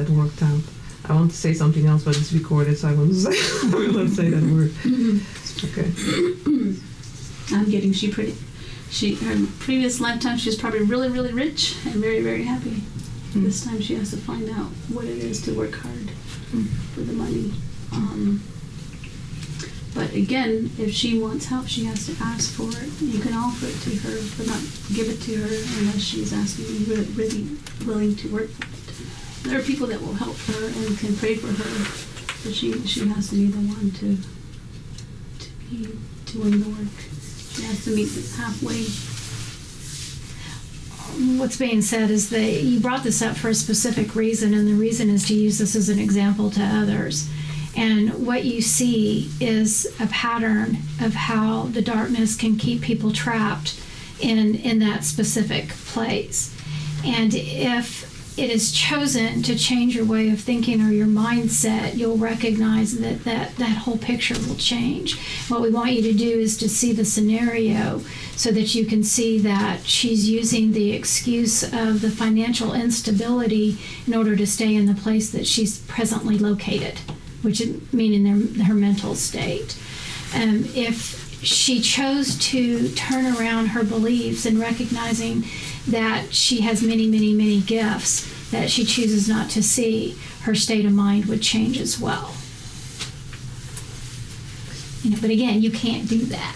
worked out. I want to say something else, but it's recorded, so I will not say that word. Okay. I'm getting her previous lifetime, she was probably really, really rich and very, very happy. This time she has to find out what it is to work hard for the money. But again, if she wants help, she has to ask for it. You can offer it to her, but not give it to her unless she's asking you really willing to work for it. There are people that will help her and can pray for her, but she has to be the one to be doing the work. She has to meet halfway. What's being said is that you brought this up for a specific reason, and the reason is to use this as an example to others. And what you see is a pattern of how the darkness can keep people trapped in that specific place. And if it is chosen to change your way of thinking or your mindset, you'll recognize that whole picture will change. What we want you to do is to see the scenario so that you can see that she's using the excuse of the financial instability in order to stay in the place that she's presently located, which is meaning her mental state. If she chose to turn around her beliefs and recognizing that she has many, many, many gifts that she chooses not to see, her state of mind would change as well. But again, you can't do that.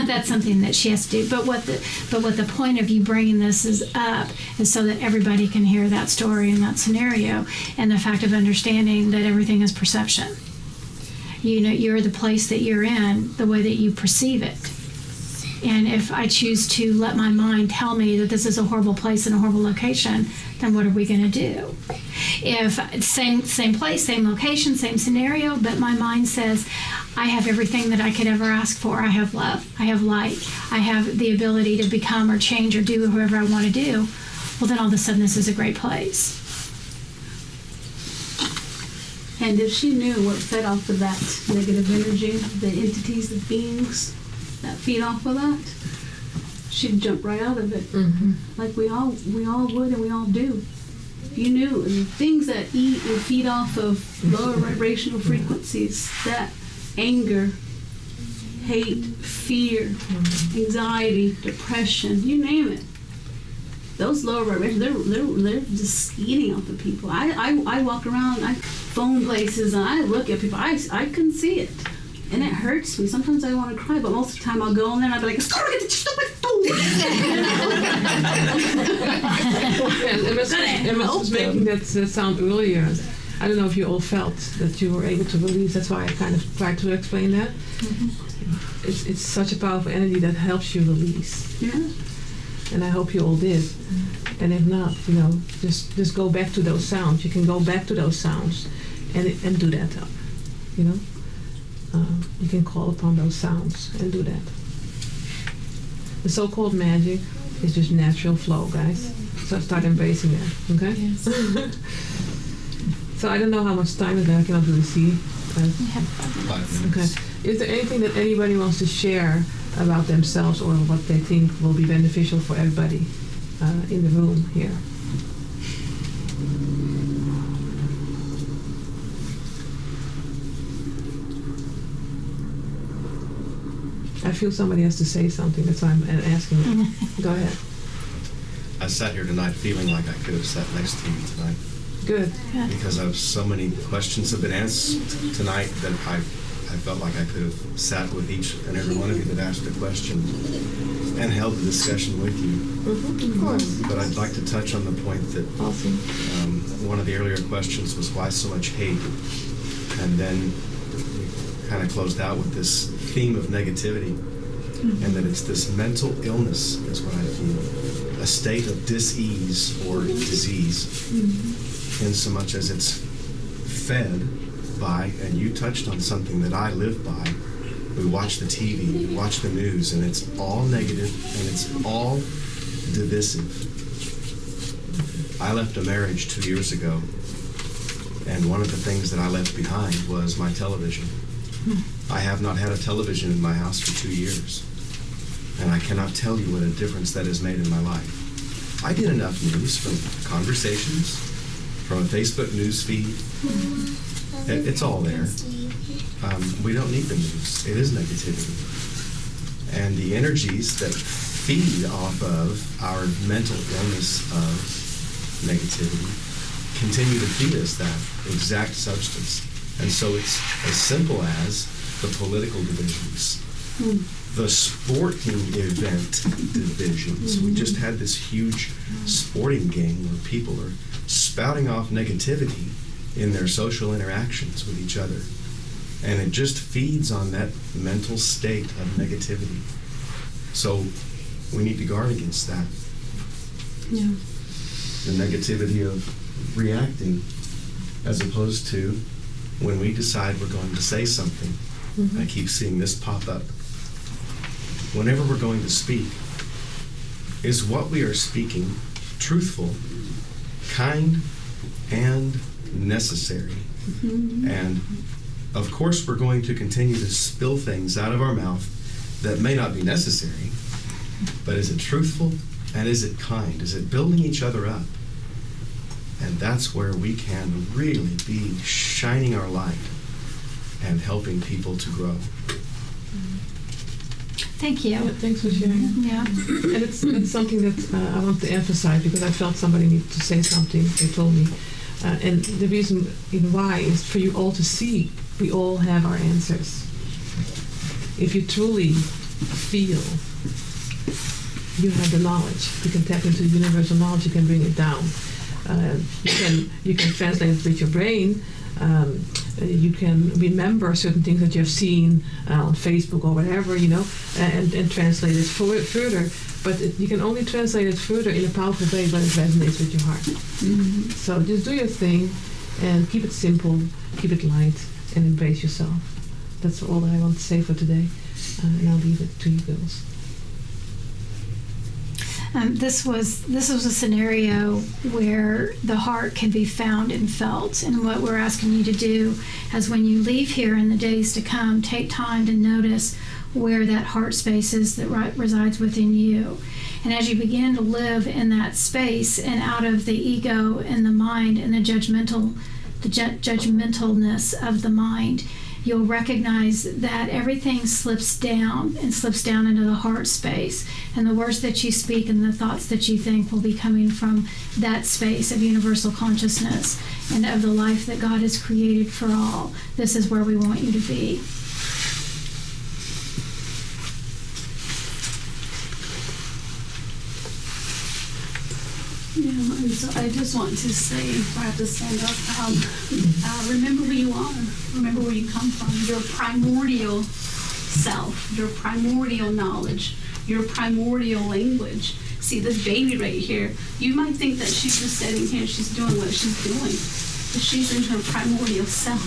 That's something that she has to do. But what the point of you bringing this is up is so that everybody can hear that story and that scenario, and the fact of understanding that everything is perception. You're the place that you're in, the way that you perceive it. And if I choose to let my mind tell me that this is a horrible place and a horrible location, then what are we going to do? If same place, same location, same scenario, but my mind says, I have everything that I could ever ask for. I have love. I have light. I have the ability to become or change or do whoever I want to do. Well, then all of a sudden this is a great place. And if she knew what fed off of that negative energy, the entities, the beings that feed off of that, she'd jump right out of it. Like we all would, and we all do. If you knew things that eat and feed off of lower vibrational frequencies, that anger, hate, fear, anxiety, depression, you name it. Those lower vibrations, they're just eating off of people. I walk around, I phone places, and I look at people. I can see it, and it hurts me. Sometimes I want to cry, but most of the time I'll go in there and I'll be like, "Stop it, stop my phone!" It was making that sound earlier. I don't know if you all felt that you were able to release. That's why I kind of tried to explain that. It's such a powerful energy that helps you release. Yeah. And I hope you all did. And if not, just go back to those sounds. You can go back to those sounds and do that. You can call upon those sounds and do that. The so-called magic is just natural flow, guys. So start embracing that, okay? Yes. So I don't know how much time is there. I cannot really see. We have 5 Okay. minutes. Is there anything that anybody wants to share about themselves or what they think will be beneficial for everybody in the room here? I feel somebody has to say something. That's why I'm asking you. Go ahead. I sat here tonight feeling like I could have sat next to you tonight Good. because of so many questions have been asked tonight that I felt like I could have sat with each and every one of you that asked a question and held the discussion with you. Of course. But I'd like to touch on the point that Awesome. one of the earlier questions was why so much hate? And then we kind of closed out with this theme of negativity and that it's this mental illness is what I feel, a state of dis-ease or disease in so much as it's fed by, and you touched on something that I live by, we watch the TV, we watch the news, and it's all negative and it's all divisive. I left a marriage 2 years ago, and one of the things that I left behind was my television. I have not had a television in my house for 2 years, and I cannot tell you what a difference that has made in my life. I get enough news from conversations, from a Facebook news feed. It's all there. We don't need the news. It is negativity. And the energies that feed off of our mental illness of negativity continue to feed us that exact substance. And so it's as simple as the political divisions, the sporting event divisions. We just had this huge sporting game where people are spouting off negativity in their social interactions with each other. And it just feeds on that mental state of negativity. So we need to guard against that. Yeah. The negativity of reacting as opposed to when we decide we're going to say something. I keep seeing this pop up. Whenever we're going to speak, is what we are speaking truthful, kind, and necessary? And of course we're going to continue to spill things out of our mouth that may not be necessary, but is it truthful and is it kind? Is it building each other up? And that's where we can really be shining our light and helping people to grow. Thank you. Yeah, thanks for sharing. Yeah. And it's something that I want to emphasize because I felt somebody needed to say something. They told me. And the reason why is for you all to see we all have our answers. If you truly feel you have the knowledge, you can tap into universal knowledge, you can bring it down. You can translate it with your brain. You can remember certain things that you've seen on Facebook or whatever, and translate it further. But you can only translate it further in a powerful way when it resonates with your heart. So just do your thing and keep it simple, keep it light, and embrace yourself. That's all that I want to say for today. And I'll leave it to you girls. This was a scenario where the heart can be found and felt, and what we're asking you to do is when you leave here in the days to come, take time to notice where that heart space is that resides within you. And as you begin to live in that space and out of the ego and the mind and the judgmentalness of the mind, you'll recognize that everything slips down into the heart space. And the words that you speak and the thoughts that you think will be coming from that space of universal consciousness and of the life that God has created for all. This is where we want you to be. Yeah, and so I just want to say, if I have to stand up, remember who you are. Remember where you come from. Your primordial self, your primordial knowledge, your primordial language. See, this baby right here, you might think that she's just sitting here, she's doing what she's doing, but she's in her primordial self.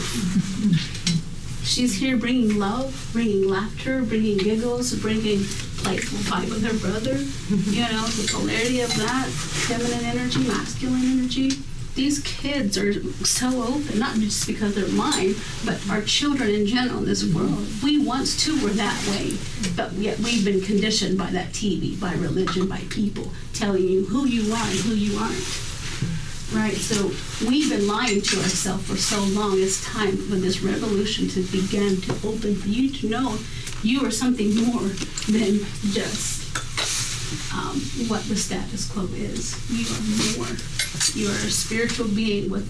She's here bringing love, bringing laughter, bringing giggles, bringing playful fight with her brother. The polarity of that, feminine energy, masculine energy. these kids are so open, not just because they're mine, but our children in general in this world. We once too were that way, but yet we've been conditioned by that TV, by religion, by people telling you who you are and who you aren't. Right? So we've been lying to ourselves for so long. It's time for this revolution to begin to open, for you to know you are something more than just what the status quo is. You are more. You are a spiritual being with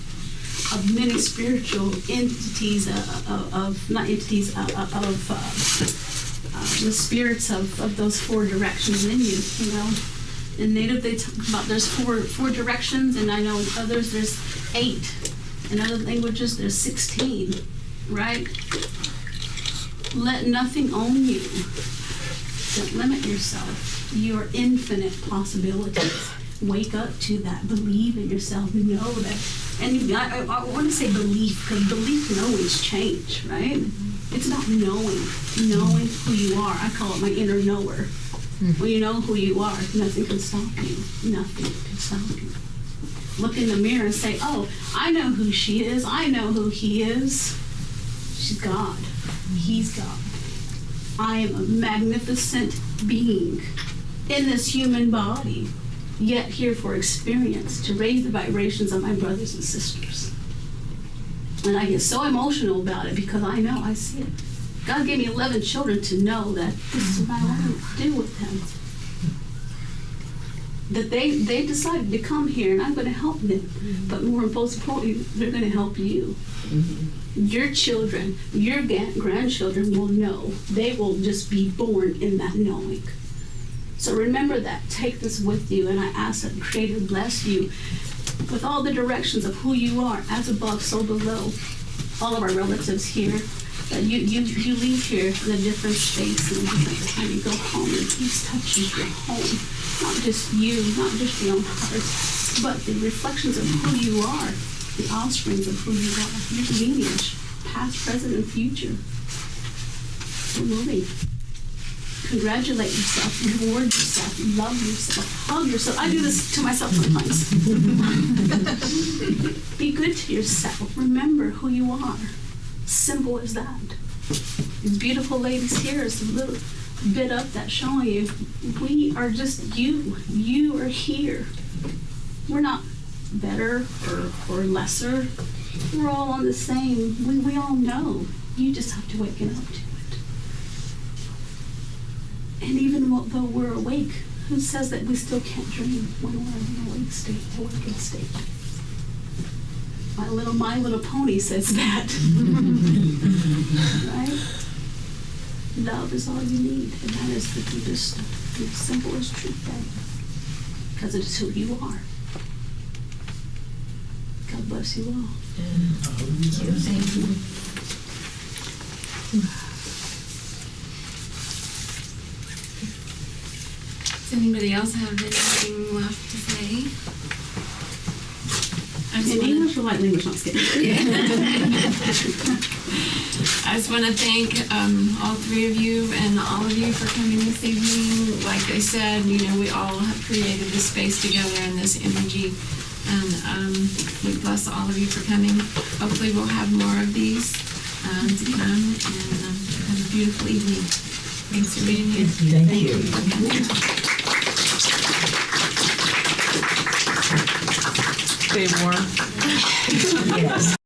of many spiritual entities, the spirits of those four directions in you. You know, in Native they talk about there's four directions, and I know in others there's 8. In other languages there's 16. Right? Let nothing own you. Don't limit yourself. Your infinite possibilities. Wake up to that. Believe in yourself. Know that. And I want to say belief, because belief can always change, right? It's not knowing who you are. I call it my inner knower. When you know who you are, nothing can stop you. Nothing can stop you. Look in the mirror and say, oh, I know who she is. I know who he is. She's God. He's God. I am a magnificent being in this human body, yet here for experience, to raise the vibrations of my brothers and sisters. And I get so emotional about it because I know, I see it. God gave me 11 children to know that this is what I want to do with them. That they decided to come here, and I'm going to help them. But more importantly, they're going to help you. Your children, your grandchildren will know. They will just be born in that knowing. So remember that. Take this with you, and I ask that the Creator bless you with all the directions of who you are, as above, so below. All of our relatives here, that you leave here in a different space and a different time. You go home, and peace touches your home. Not just you, not just your own heart, but the reflections of who you are, the offsprings of who you are, your lineage, past, present, and future. We're moving. Congratulate yourself, reward yourself, love yourself, hug yourself. I do this to myself sometimes. Be good to yourself. Remember who you are. Simple as that. These beautiful ladies here is a little bit up that showing you we are just you. You are here. We're not better or lesser. We're all on the same. We all know. You just have to waken up to it. And even though we're awake, who says that we still can't dream when we're in an awake state, awakened state? My little pony says that. Right? Love is all you need, and that is the deepest, the simplest truth ever. Because it is who you are. God bless you all. Thank you. Does anybody else have anything left to say? In English or light language? Not kidding. I just want to thank all 3 of you and all of you for coming this evening. Like I said, we all have created this space together in this energy. And we bless all of you for coming. Hopefully we'll have more of these to come. And have a beautiful evening. Thanks for being here. Thank you. Stay warm. Yes.